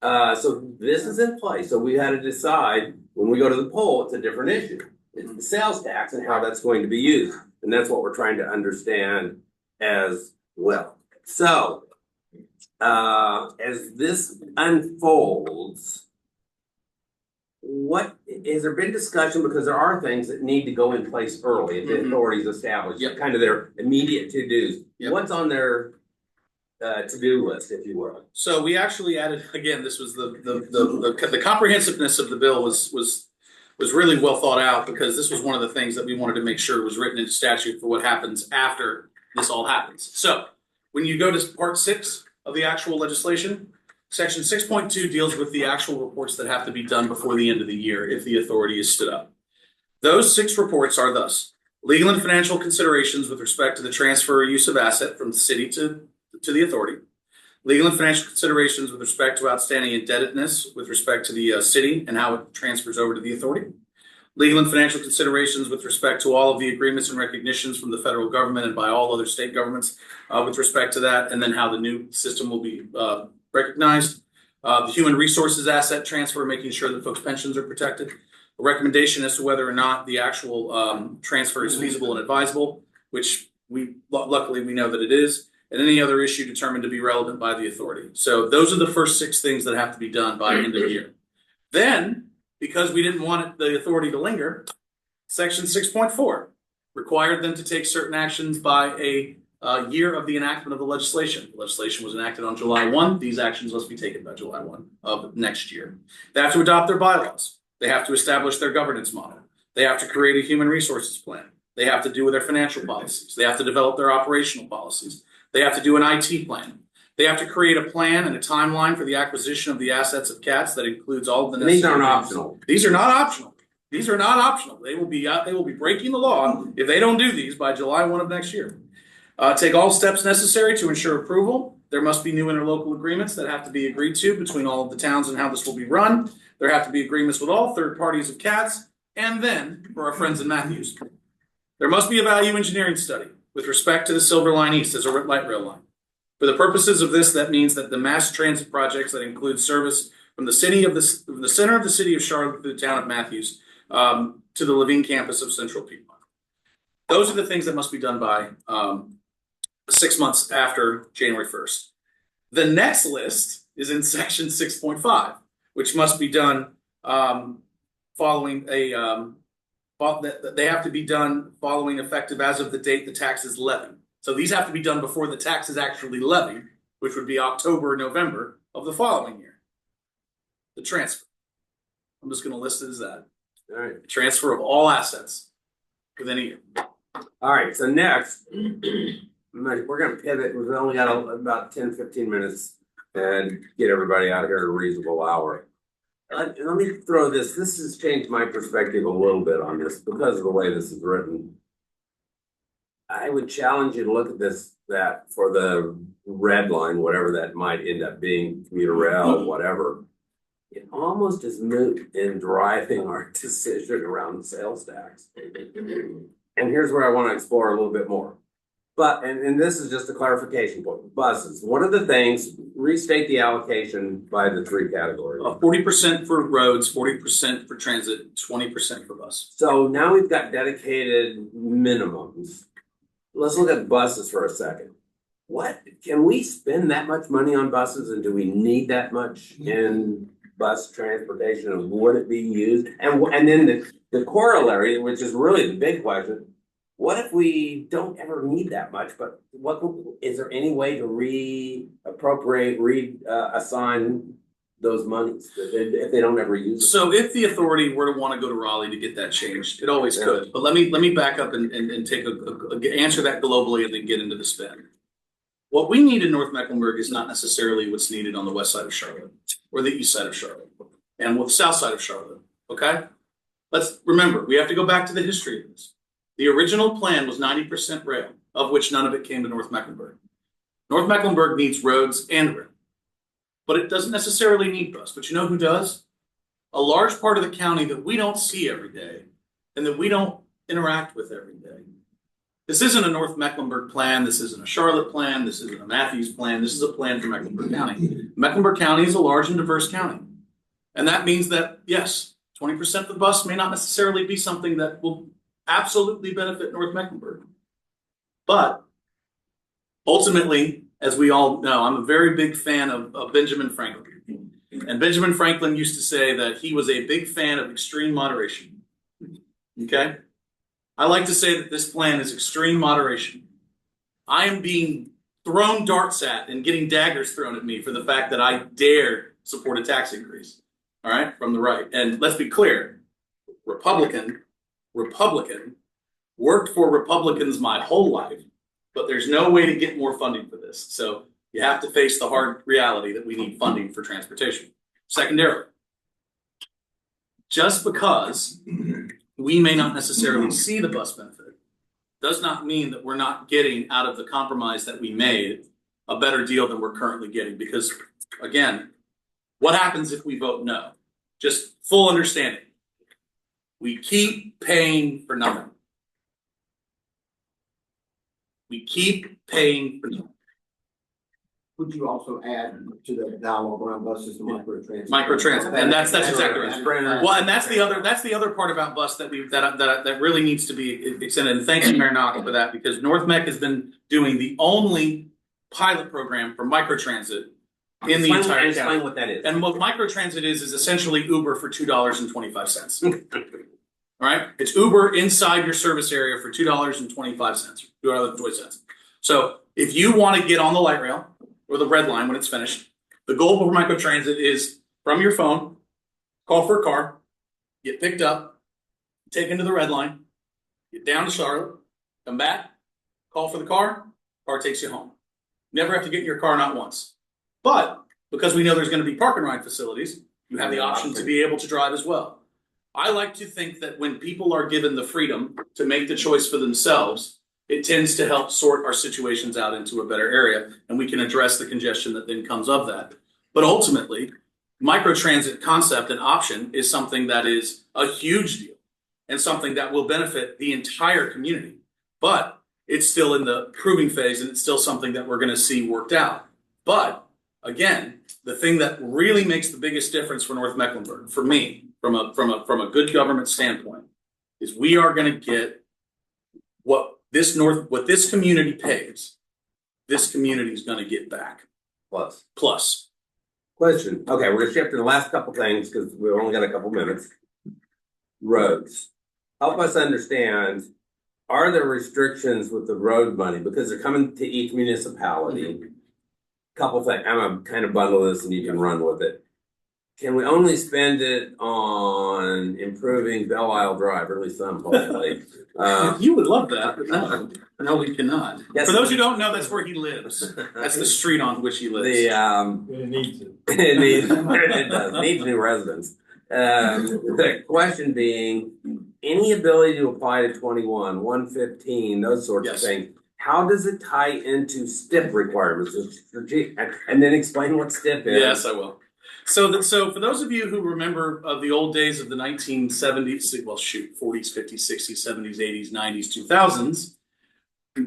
So this is in place. So we had to decide when we go to the poll, it's a different issue. It's the sales tax and how that's going to be used. And that's what we're trying to understand as well. So as this unfolds, what has there been discussion, because there are things that need to go in place early if the authorities established, kind of their immediate to-dos. What's on their to-do list, if you will? So we actually added, again, this was the comprehensiveness of the bill was really well thought out, because this was one of the things that we wanted to make sure was written into statute for what happens after this all happens. So when you go to part 6 of the actual legislation, section 6.2 deals with the actual reports that have to be done before the end of the year if the authority is stood up. Those 6 reports are thus: legal and financial considerations with respect to the transfer or use of asset from the city to the authority; legal and financial considerations with respect to outstanding indebtedness with respect to the city and how it transfers over to the authority; legal and financial considerations with respect to all of the agreements and recognitions from the federal government and by all other state governments with respect to that, and then how the new system will be recognized; the human resources asset transfer, making sure that folks' pensions are protected; a recommendation as to whether or not the actual transfer is feasible and advisable, which luckily we know that it is; and any other issue determined to be relevant by the authority. So those are the first 6 things that have to be done by end of the year. Then, because we didn't want the authority to linger, section 6.4 required them to take certain actions by a year of the enactment of the legislation. The legislation was enacted on July 1. These actions must be taken by July 1 of next year. They have to adopt their bylaws. They have to establish their governance model. They have to create a human resources plan. They have to do with their financial policies. They have to develop their operational policies. They have to do an IT plan. They have to create a plan and a timeline for the acquisition of the assets of CATS that includes all of the And these necessary. aren't optional. These are not optional. These are not optional. They will be breaking the law if they don't do these by July 1 of next year. Take all steps necessary to ensure approval. There must be new interlocal agreements that have to be agreed to between all of the towns and how this will be run. There have to be agreements with all third parties of CATS, and then for our friends in Matthews. There must be a value engineering study with respect to the Silver Line East as a light rail line. For the purposes of this, that means that the mass transit projects that include service from the center of the city of Charlotte to the town of Matthews, to the Levine campus of Central Piedmont. Those are the things that must be done by 6 months after January 1st. The next list is in section 6.5, which must be done following they have to be done following effective as of the date the tax is levied. So these have to be done before the tax is actually levied, which would be October, November of the following year. The transfer. I'm just going to list it as that. All right. Transfer of all assets within a year. All right. So next, we're going to pivot. We've only got about 10, 15 minutes and get everybody out here at a reasonable hour. Let me throw this. This has changed my perspective a little bit on this because of the way this is written. I would challenge you to look at this, that for the red line, whatever that might end up being, commuter rail, whatever. It almost is moot in driving our decision around the sales tax. And here's where I want to explore a little bit more. But, and this is just a clarification point, buses, what are the things, restate the allocation by the three categories. 40% for roads, 40% for transit, 20% for bus. So now we've got dedicated minimums. Let's look at buses for a second. What, can we spend that much money on buses, and do we need that much in bus transportation, and would it be used? And then the corollary, which is really the big question, what if we don't ever need that much, but is there any way to assign those monies if they don't ever use it? So if the authority were to want to go to Raleigh to get that changed, it always could. But let me back up and take answer that globally and then get into the spend. What we need in North Mecklenburg is not necessarily what's needed on the west side of Charlotte or the east side of Charlotte and the south side of Charlotte. Okay? Let's remember, we have to go back to the history of this. The original plan was 90% rail, of which none of it came to North Mecklenburg. North Mecklenburg needs roads and rail, but it doesn't necessarily need bus. But you know who does? A large part of the county that we don't see every day and that we don't interact with every day. This isn't a North Mecklenburg plan. This isn't a Charlotte plan. This isn't a Matthews plan. This is a plan for Mecklenburg County. Mecklenburg County is a large and diverse county. And that means that, yes, 20% of the bus may not necessarily be something that will absolutely benefit North Mecklenburg. But ultimately, as we all know, I'm a very big fan of Benjamin Franklin. And Benjamin Franklin used to say that he was a big fan of extreme moderation. Okay? I like to say that this plan is extreme moderation. I am being thrown darts at and getting daggers thrown at me for the fact that I dare support a tax increase. All right? From the right. And let's be clear, Republican, worked for Republicans my whole life, but there's no way to get more funding for this. So you have to face the hard reality that we need funding for transportation. Secondarily, just because we may not necessarily see the bus benefit does not mean that we're not getting out of the compromise that we made a better deal than we're currently getting. Because again, what happens if we vote no? Just full understanding. We keep paying for nothing. We keep paying for nothing. Would you also add to the dialogue around buses and microtransit? Microtransit, and that's exactly right. Well, and that's the other part about bus that really needs to be extended. And thank you, Mayor Knox, for that, because North Mech has been doing the only pilot program for microtransit in the entire county. Explain what that is. And what microtransit is essentially Uber for $2.25. All right, it's Uber inside your service area for $2.25, $2.20. So if you want to get on the light rail or the red line when it's finished, the goal for microtransit is from your phone, call for a car, get picked up, taken to the red line, Get down to Charlotte, come back, call for the car takes you home. Never have to get in your car, not once. But because we know there's going to be park and ride facilities, you have the option to be able to drive as well. I like to think that when people are given the freedom to make the choice for themselves, it tends to help sort our situations out into a better area, and we can address the congestion that then comes of that. But ultimately, microtransit concept and option is something that is a huge deal and something that will benefit the entire community. But it's still in the proving phase, and it's still something that we're going to see worked out. But again, the thing that really makes the biggest difference for North Mecklenburg, for me, from a good government standpoint, is we are going to get what this community pays. This community is going to get back. Plus. Question. Okay, we're gonna shift to the last couple things because we've only got a couple minutes. Roads. Help us understand, are there restrictions with the road money? Because they're coming to each municipality. Couple things, I'm gonna kind of bundle this and you can run with it. Can we only spend it on improving Belle Isle Drive, or at least some, hopefully? You would love that, but no, we cannot. Yes, for those who don't know, that's where he lives. That's the street on which he lives. It needs it does, needs new residents. The question being, any ability to apply to 21, 115, those sorts of things, how does it tie into STIP requirements? And then explain what STIP is. Yes, I will. So for those of you who remember of the old days of the 1970s, well, shoot, 40s, 50s, 60s, 70s, 80s, 90s, 2000s,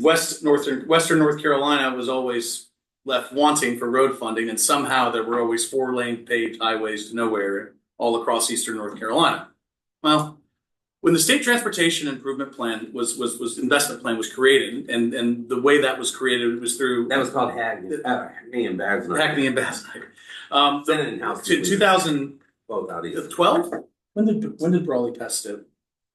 Western North Carolina was always left wanting for road funding, and somehow there were always 4-lane paved highways to nowhere all across Eastern North Carolina. Well, when the State Transportation Improvement Plan investment plan was created, and the way that was created was through that was called Hackney and Basnight. Hackney and Basnight. 2012. When did Brawley pass STIP?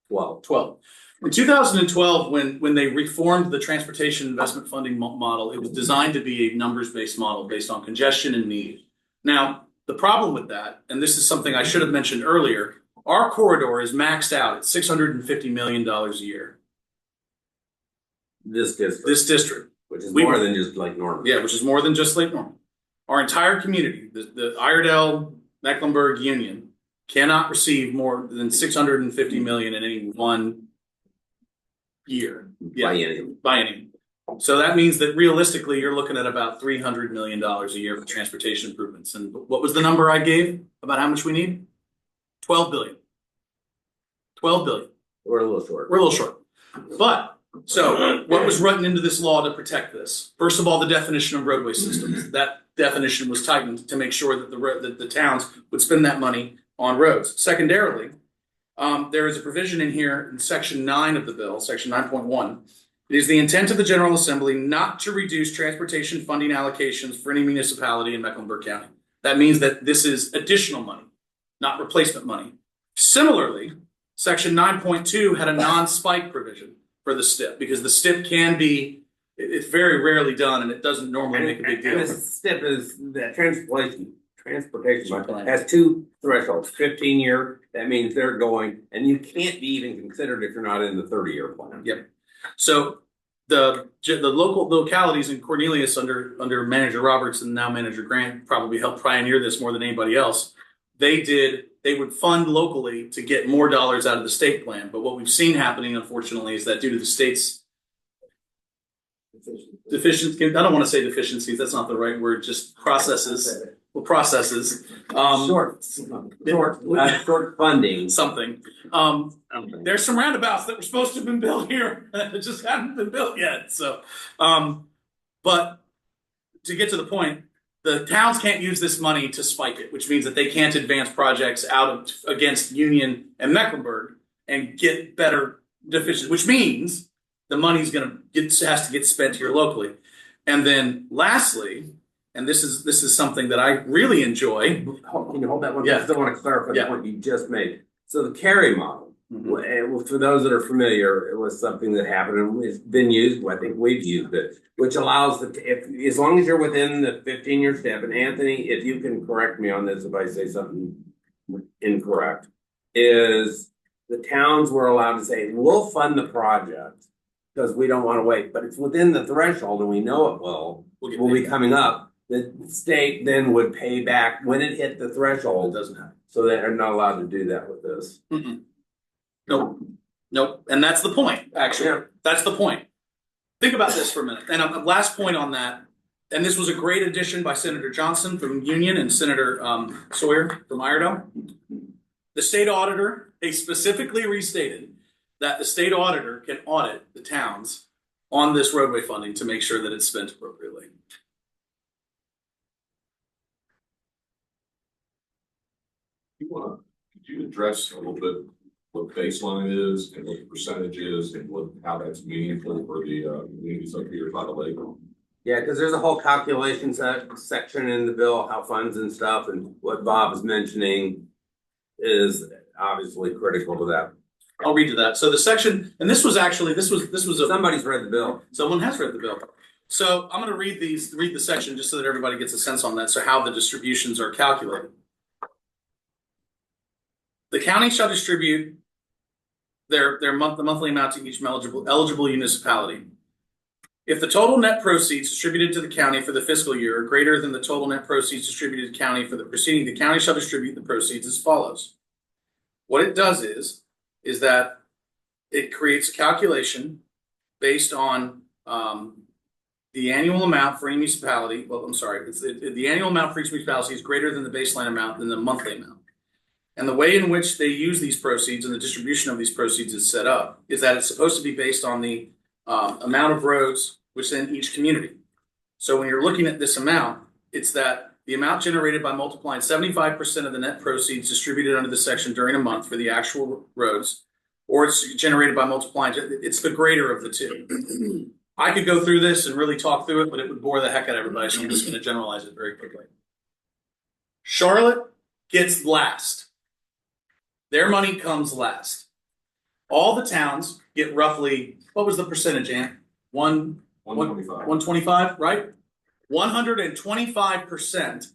12. In 2012, when they reformed the transportation investment funding model, it was designed to be a numbers-based model based on congestion and need. Now, the problem with that, and this is something I should have mentioned earlier, our corridor is maxed out at $650 million a year. This district. Which is more than just Lake Norman. Yeah, which is more than just Lake Norman. Our entire community, the Iredell Mecklenburg Union, cannot receive more than $650 million in any one year. Biennium. So that means that realistically, you're looking at about $300 million a year for transportation improvements. And what was the number I gave about how much we need? 12 billion. 12 billion. We're a little short. But so what was written into this law to protect this? First of all, the definition of roadway systems. That definition was tightened to make sure that the towns would spend that money on roads. Secondarily, there is a provision in here in section 9 of the bill, section 9.1. It is the intent of the General Assembly not to reduce transportation funding allocations for any municipality in Mecklenburg County. That means that this is additional money, not replacement money. Similarly, section 9.2 had a non-spike provision for the STIP, because the STIP it's very rarely done, and it doesn't normally make a big deal. And the STIP is that transportation plan has 2 thresholds. 15-year, that means they're going, and you can't be even considered if you're not in the 30-year plan. Yep. So the localities in Cornelius under Manager Roberts and now Manager Grant probably helped pioneer this more than anybody else. They would fund locally to get more dollars out of the state plan. But what we've seen happening, unfortunately, is that due to the state's deficiencies, I don't want to say deficiencies, that's not the right word, just processes. Well, processes. Short funding. Something. There's some roundabouts that were supposed to have been built here that just haven't been built yet. So, but to get to the point, the towns can't use this money to spike it, which means that they can't advance projects against Union and Mecklenburg and get better deficiencies, which means the money's has to get spent here locally. And then lastly, and this is something that I really enjoy. Can you hold that one? Yeah. I still want to clarify the point you just made. So the carry model, for those that are familiar, it was something that happened and it's been used. I think we've used it, which allows as long as you're within the 15-year step. And Anthony, if you can correct me on this if I say something incorrect, is the towns were allowed to say, we'll fund the project because we don't want to wait, but it's within the threshold and we know it will be coming up. The state then would pay back when it hit the threshold. It doesn't happen. So they're not allowed to do that with this. Nope. And that's the point, actually. Yeah. That's the point. Think about this for a minute. And a last point on that, and this was a great addition by Senator Johnson from Union and Senator Sawyer from Iredell. The state auditor, they specifically restated that the state auditor can audit the towns on this roadway funding to make sure that it's spent appropriately. Could you address a little bit what baseline is and what the percentage is and how that's meaningful for the communities up here by the lake? Yeah, because there's a whole calculation section in the bill, how funds and stuff, and what Bob is mentioning is obviously critical to that. I'll read to that. So the section, and this was Somebody's read the bill. Someone has read the bill. So I'm going to read the section just so that everybody gets a sense on that. So how the distributions are calculated. The county shall distribute the monthly amount to each eligible municipality. If the total net proceeds distributed to the county for the fiscal year are greater than the total net proceeds distributed to the county for the preceding, the county shall distribute the proceeds as follows. What it does is that it creates a calculation based on the annual amount for any municipality. Well, I'm sorry, the annual amount for each municipality is greater than the baseline amount than the monthly amount. And the way in which they use these proceeds and the distribution of these proceeds is set up is that it's supposed to be based on the amount of roads within each community. So when you're looking at this amount, it's that the amount generated by multiplying 75% of the net proceeds distributed under the section during a month for the actual roads, or it's generated by multiplying, it's the greater of the two. I could go through this and really talk through it, but it would bore the heck out of everybody, so I'm just going to generalize it very quickly. Charlotte gets last. Their money comes last. All the towns get roughly, what was the percentage, Ann? 125. 125, right? 125%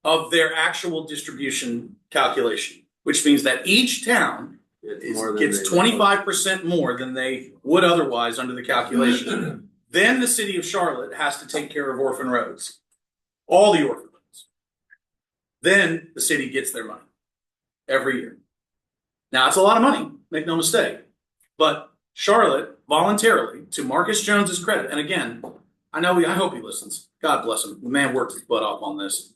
of their actual distribution calculation, which means that each town gets 25% more than they would otherwise under the calculation. Then the city of Charlotte has to take care of orphan roads, all the orphan roads. Then the city gets their money every year. Now, it's a lot of money, make no mistake. But Charlotte voluntarily, to Marcus Jones's credit, and again, I hope he listens. God bless him. The man worked his butt off on this.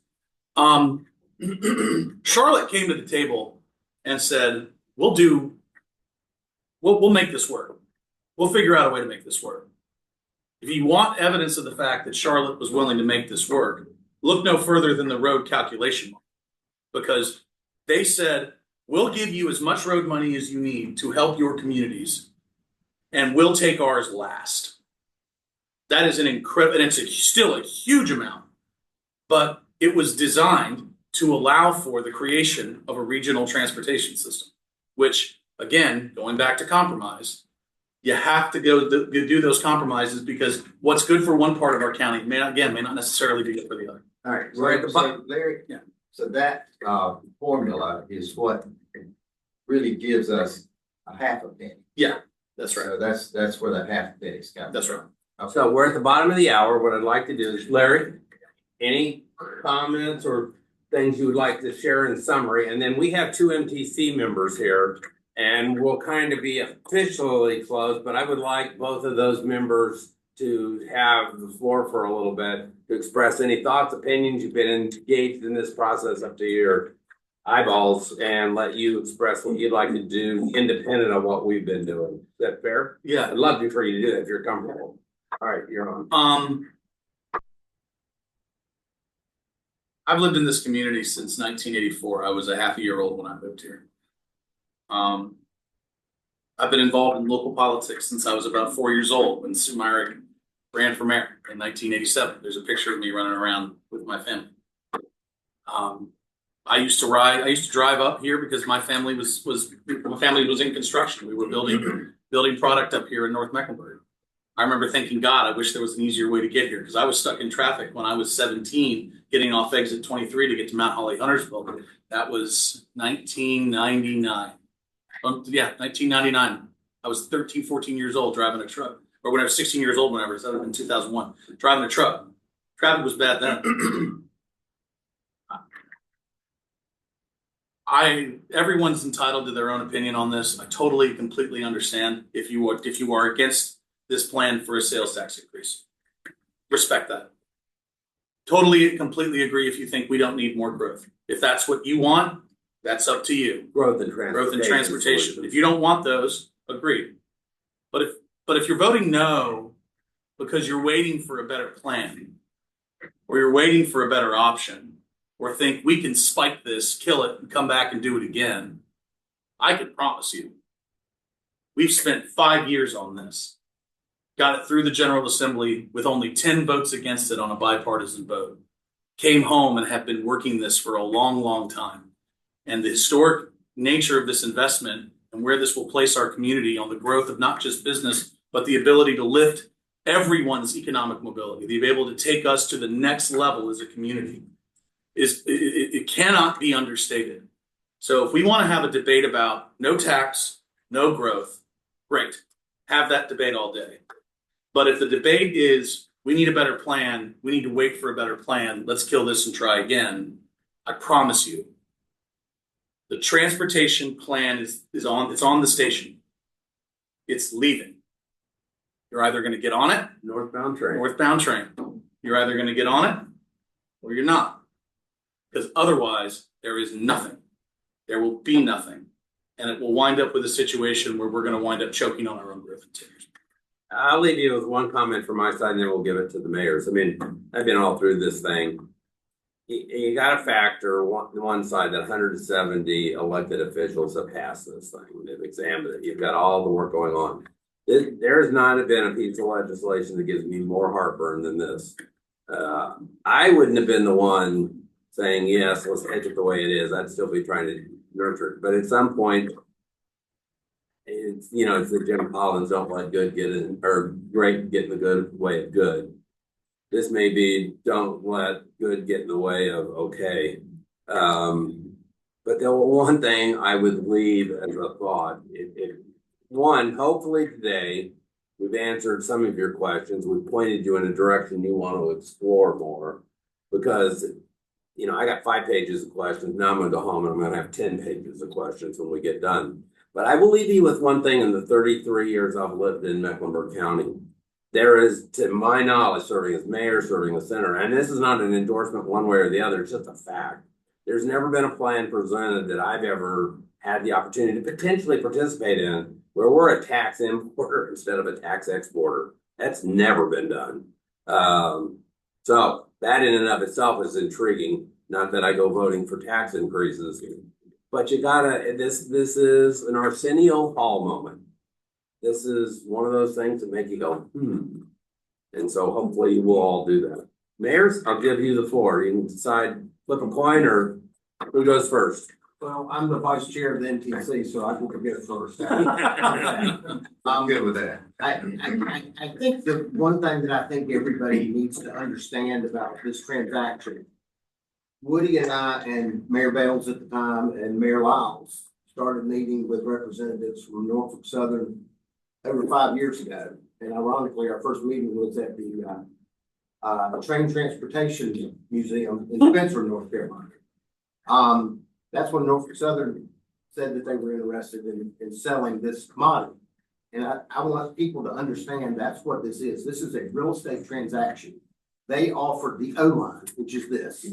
Charlotte came to the table and said, we'll make this work. We'll figure out a way to make this work. If you want evidence of the fact that Charlotte was willing to make this work, look no further than the road calculation model. Because they said, we'll give you as much road money as you need to help your communities, and we'll take ours last. That is an incredible, and it's still a huge amount, but it was designed to allow for the creation of a regional transportation system, which, again, going back to compromise, you have to go do those compromises because what's good for one part of our county may not necessarily be good for the other. All right, we're at the bottom, Larry. Yeah. So that formula is what really gives us a half a penny. Yeah, that's right. So that's where that half a penny's coming. That's right. Okay. So we're at the bottom of the hour. What I'd like to do is, Larry, any comments or things you would like to share in summary? And then we have two MTC members here, and we'll kind of be officially closed, but I would like both of those members to have the floor for a little bit to express any thoughts, opinions. You've been engaged in this process up to your eyeballs, and let you express what you'd like to do independent of what we've been doing. Is that fair? Yeah. I'd love for you to do that if you're comfortable. All right, you're on. I've lived in this community since 1984. I was a half a year old when I moved here. I've been involved in local politics since I was about 4 years old when Sue Myrick ran for mayor in 1987. There's a picture of me running around with my family. I used to drive up here because my family was in construction. We were building product up here in North Mecklenburg. I remember thinking, God, I wish there was an easier way to get here because I was stuck in traffic when I was 17, getting off exit 23 to get to Mount Holly, Huntersville. That was 1999. Yeah, 1999. I was 13, 14 years old driving a truck, or when I was 16 years old, whenever, so in 2001, driving a truck. Traffic was bad then. Everyone's entitled to their own opinion on this. I totally, completely understand if you are against this plan for a sales tax increase. Respect that. Totally, completely agree if you think we don't need more growth. If that's what you want, that's up to you. Growth and transportation. If you don't want those, agreed. But if you're voting no because you're waiting for a better plan, or you're waiting for a better option, or think we can spike this, kill it, and come back and do it again, I can promise you, we've spent 5 years on this. Got it through the General Assembly with only 10 votes against it on a bipartisan vote. Came home and have been working this for a long, long time. And the historic nature of this investment and where this will place our community on the growth of not just business, but the ability to lift everyone's economic mobility, to be able to take us to the next level as a community, it cannot be understated. So if we want to have a debate about no tax, no growth, great. Have that debate all day. But if the debate is we need a better plan, we need to wait for a better plan, let's kill this and try again, I promise you, the transportation plan it's on the station. It's leaving. You're either going to get on it, Northbound train. You're either going to get on it or you're not. Because otherwise, there is nothing. There will be nothing. And it will wind up with a situation where we're going to wind up choking on our own growth in 10 years. I'll leave you with one comment from my side, and then we'll give it to the mayors. I mean, I've been all through this thing. You got to factor one side that 170 elected officials have passed this thing. They've examined it. You've got all the work going on. There has not been a piece of legislation that gives me more heartburn than this. I wouldn't have been the one saying, yes, let's edge it the way it is. I'd still be trying to nurture it. But at some point, it's the Jim Collins, don't let good get in, or great get in the good way of good. This may be don't let good get in the way of okay. But the one thing I would leave as a thought, one, hopefully today we've answered some of your questions. We've pointed you in a direction you want to explore more, because I got 5 pages of questions. Now I'm going to go home and I'm going to have 10 pages of questions when we get done. But I will leave you with one thing. In the 33 years I've lived in Mecklenburg County, there is, to my knowledge, serving as mayor, serving as senator, and this is not an endorsement one way or the other, it's just a fact. There's never been a plan presented that I've ever had the opportunity to potentially participate in where we're a tax importer instead of a tax exporter. That's never been done. So that in and of itself is intriguing. Not that I go voting for tax increases, but you gotta, this is an Arsenio Hall moment. This is one of those things that make you go, And so hopefully you will all do that. Mayors, I'll give you the floor. You can decide, flip a coin, or who goes first. Well, I'm the vice chair of the NTC, so I can forget first. I'm good with that. I think the one thing that I think everybody needs to understand about this transaction, Woody and I and Mayor Bales at the time and Mayor Lyles started meeting with representatives from Norfolk Southern over 5 years ago. And ironically, our first meeting was at the Train Transportation Museum in Spencer, North Carolina. That's when Norfolk Southern said that they were interested in selling this commodity. And I want people to understand that's what this is. This is a real estate transaction. They offered the O-line, which is this,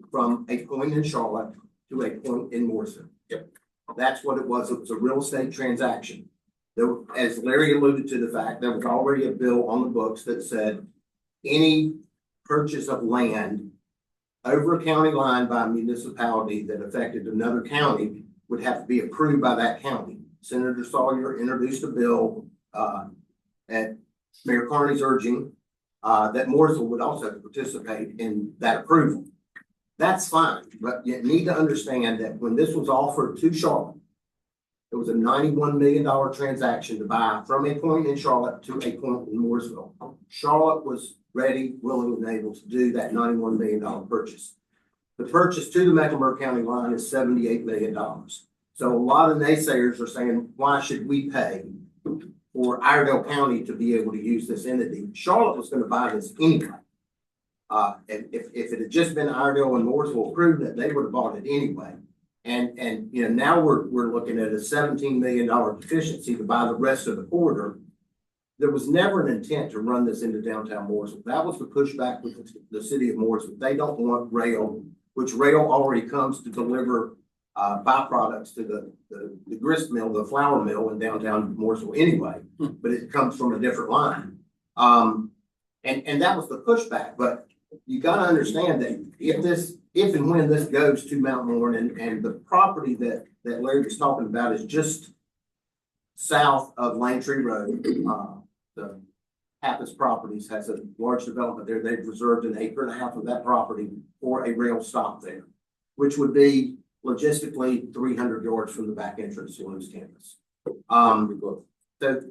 from a point in Charlotte to a point in Morrison. Yep. That's what it was. It was a real estate transaction. There, as Larry alluded to the fact, there was already a bill on the books that said any purchase of land over a county line by a municipality that affected another county would have to be approved by that county. Senator Sawyer introduced a bill at Mayor Carney's urging that Mooresville would also participate in that approval. That's fine, but you need to understand that when this was offered to Charlotte, it was a $91 million transaction to buy from a point in Charlotte to a point in Mooresville. Charlotte was ready, willing, and able to do that $91 million purchase. The purchase to the Mecklenburg County line is $78 million. So So a lot of naysayers are saying, why should we pay for Iredell County to be able to use this entity? Charlotte was gonna buy this anyway. And if it had just been Iredell and Mooresville approved it, they would have bought it anyway. And, you know, now we're looking at a $17 million deficiency to buy the rest of the corridor. There was never an intent to run this into downtown Mooresville. That was the pushback with the city of Mooresville. They don't want rail, which rail already comes to deliver byproducts to the grist mill, the flour mill in downtown Mooresville anyway, but it comes from a different line. And that was the pushback, but you gotta understand that if and when this goes to Mount Morn and the property that Larry was talking about is just south of Lane Tree Road, the Pappas Properties has a large development there. They've reserved an acre and a half of that property for a rail stop there, which would be logistically 300 yards from the back entrance to Lewis campus. So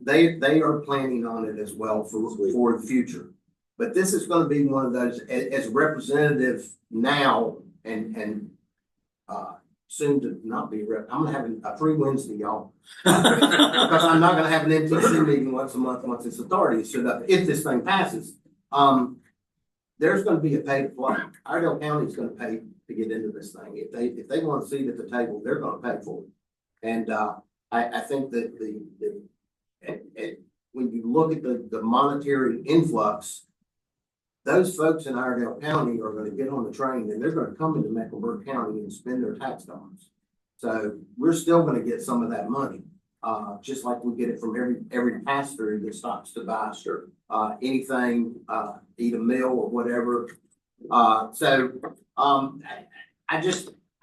they are planning on it as well for the future. But this is going to be one of those as a representative now and soon to not be I'm gonna have a free Wednesday, y'all. Because I'm not gonna have an MTC meeting once a month once this authority is set up. If this thing passes, there's gonna be a pay to play. Iredell County is gonna pay to get into this thing. If they want a seat at the table, they're gonna pay for it. And I think that when you look at the monetary influx, those folks in Iredell County are going to get on the train and they're going to come into Mecklenburg County and spend their tax dollars. So we're still going to get some of that money, just like we get it from every pastor that stops to buy anything, eat a meal or whatever. I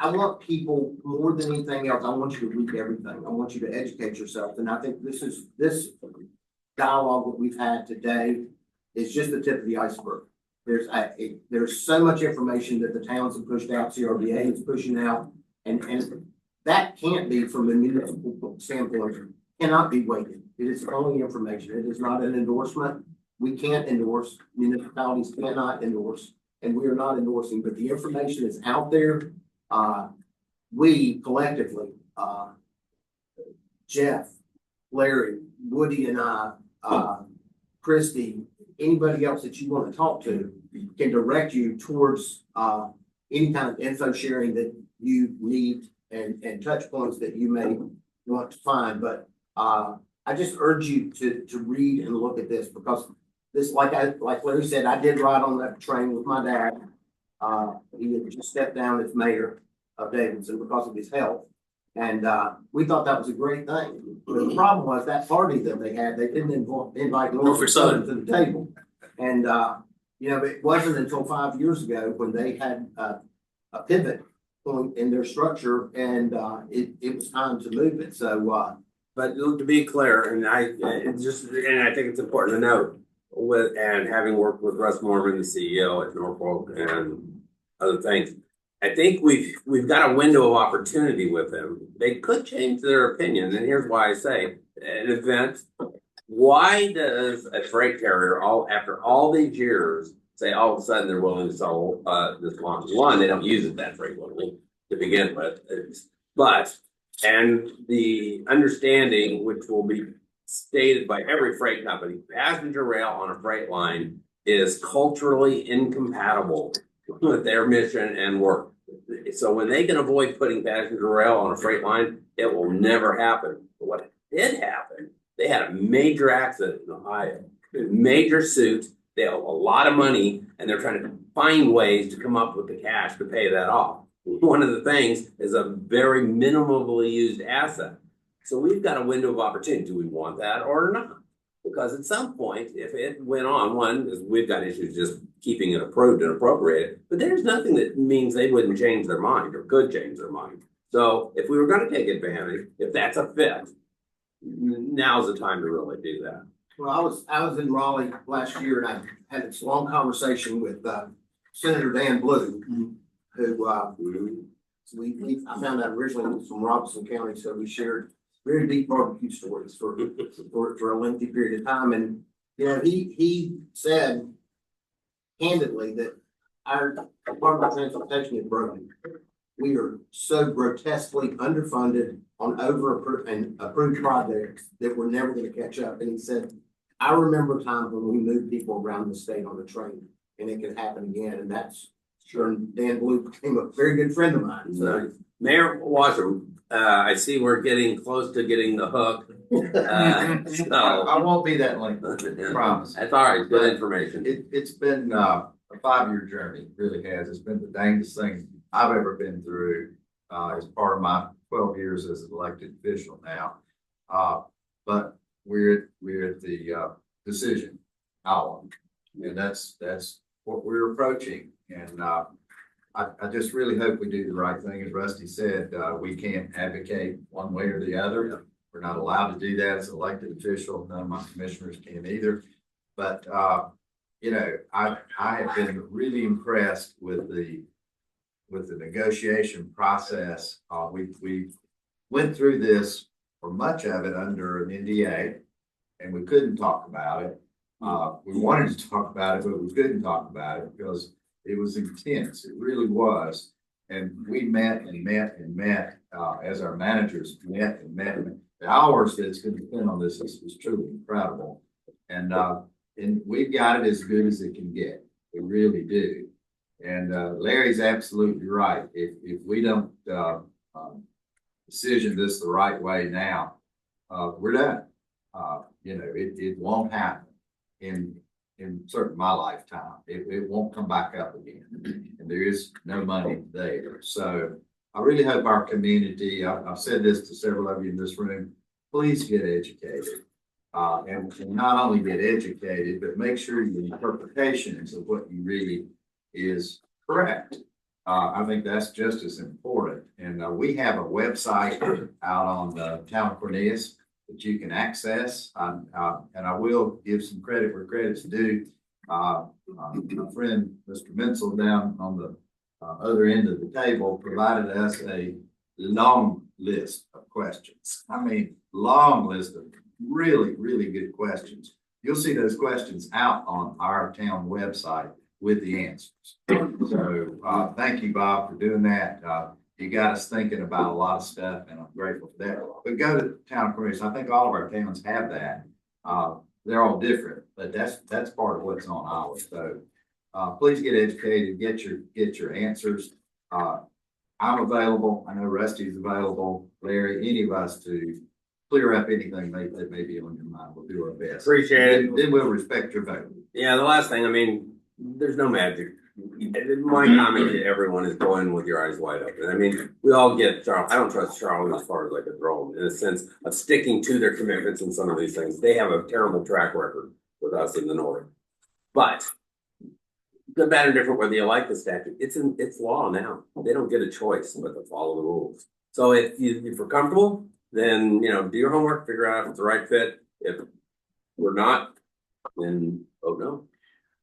want people more than anything else. I want you to read everything. I want you to educate yourself. And I think this dialogue that we've had today is just the tip of the iceberg. There's so much information that the towns have pushed out, CRBA is pushing out, and that can't be, from a municipal standpoint, cannot be weighted. It is only information. It is not an endorsement. We can't endorse. Municipalities cannot endorse, and we are not endorsing. But the information is out there. We collectively, Jeff, Larry, Woody, and I, Christy, anybody else that you want to talk to can direct you towards any kind of info sharing that you need and touch points that you may want to find. But I just urge you to read and look at this, because this, like Larry said, I did ride on that train with my dad. He had just stepped down as mayor of Davidson because of his health. And we thought that was a great thing. But the problem was that party that they had, they didn't invite Norfolk Southern to the table. And, you know, it wasn't until 5 years ago when they had a pivot point in their structure, and it was time to move it. So, but to be clear, and I think it's important to note, and having worked with Russ Morgan, the CEO at Norfolk, and other things, I think we've got a window of opportunity with them. They could change their opinion, and here's why I say an event. Why does a freight carrier, after all these years, say all of a sudden they're willing to sell this launch? One, they don't use it that frequently to begin with, and the understanding, which will be stated by every freight company, passenger rail on a freight line is culturally incompatible with their mission and work. So when they can avoid putting passenger rail on a freight line, it will never happen. But what did happen, they had a major accident in Ohio, a major suit. They owe a lot of money, and they're trying to find ways to come up with the cash to pay that off. One of the things is a very minimally used asset. So we've got a window of opportunity. Do we want that or not? Because at some point, if it went on, one is we've got issues just keeping it approved and appropriated, but there's nothing that means they wouldn't change their mind or could change their mind. So if we were going to take advantage, if that's a fit, now's the time to really do that. well, I was in Raleigh last year, and I had this long conversation with Senator Dan Blue, who I found out originally was from Robinson County, so we shared very deep barbecue stories for a lengthy period of time. And you know, he said candidly that our Department of Transportation is broken. we are so grotesquely underfunded on approved projects that we're never gonna catch up. And he said, I remember times when we moved people around the state on the train, and it could happen again, and that's sure. Dan Blue became a very good friend of mine, so. Mayor Washer, I see we're getting close to getting the hook. So I won't be that late, I promise. that's all right. Good information. It's been a 5-year journey, it really has. It's been the dangest thing I've ever been through as part of my 12 years as an elected official now. But we're at the decision hour, and that's what we're approaching. And I just really hope we do the right thing. As Rusty said, we can't advocate one way or the other. We're not allowed to do that as an elected official. None of my commissioners can either. But you know, I have been really impressed with the negotiation process. We went through this, or much of it, under an NDA, and we couldn't talk about it. We wanted to talk about it, but we couldn't talk about it because it was intense. It really was. And we met and met and met as our managers met and met. The hours that's going to be spent on this is truly incredible. And we've got it as good as it can get. We really do. And Larry's absolutely right. If we don't decision this the right way now, we're done. You know, it won't happen in certainly my lifetime. It won't come back up again. And there is no money there. So I really hope our community, I've said this to several of you in this room, please get educated. And not only get educated, but make sure your interpretations of what you really is correct. I think that's just as important. And we have a website out on the town of Cornelius that you can access. And I will give some credit where credit's due. My friend, Mr. Menzel, down on the other end of the table, provided us a long list of questions. I mean, long list of really, really good questions. You'll see those questions out on our town website with the answers. So thank you, Bob, for doing that. You got us thinking about a lot of stuff, and I'm grateful for that. But go to Town of Cornelius. I think all of our towns have that. They're all different, but that's part of what's on ours. So please get educated, get your answers. I'm available. I know Rusty's available. Larry, any of us to clear up anything that may be on your mind. We'll do our best. Appreciate it. Then we'll respect your vote. Yeah, the last thing, I mean, there's no magic. My comment to everyone is going with your eyes wide open. I mean, we all get Charles. I don't trust Charles as far as like a drone in a sense of sticking to their commitments in some of these things. They have a terrible track record with us in the north. But good, bad, or different, whether you like the statute, it's law now. They don't get a choice but to follow the rules. So if you're comfortable, then do your homework, figure out if it's the right fit. If we're not, then vote no.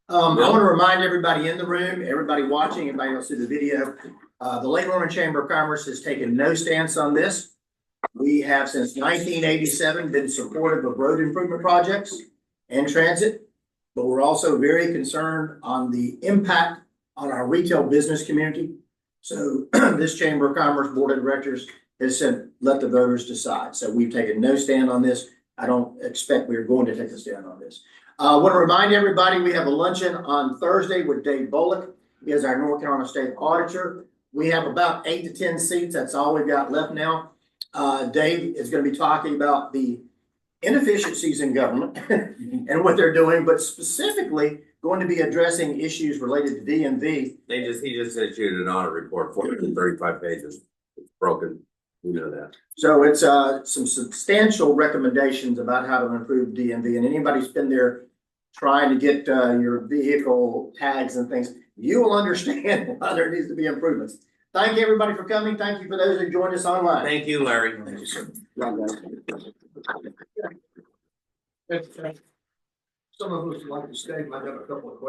I want to remind everybody in the room, everybody watching, everybody else see the video, the Lake Norman Chamber of Commerce has taken no stance on this. We have since 1987 been supportive of road improvement projects and transit, but we're also very concerned on the impact on our retail business community. So this Chamber of Commerce Board of Directors has said, let the voters decide. So we've taken no stand on this. I don't expect we're going to take a stand on this. I want to remind everybody we have a luncheon on Thursday with Dave Bullock. He is our North Carolina State Auditor. We have about 8 to 10 seats. That's all we've got left now. Dave is going to be talking about the inefficiencies in government and what they're doing, but specifically going to be addressing issues related to DMV. He just issued an audit report, 435 pages. It's broken. You know that. So it's some substantial recommendations about how to improve DMV, and anybody's been there trying to get your vehicle tags and things, you will understand why there needs to be improvements. Thank you, everybody, for coming. Thank you for those who joined us online. Thank you, Larry. Thank you, sir. Some of us would like to stay, but I got a couple of questions.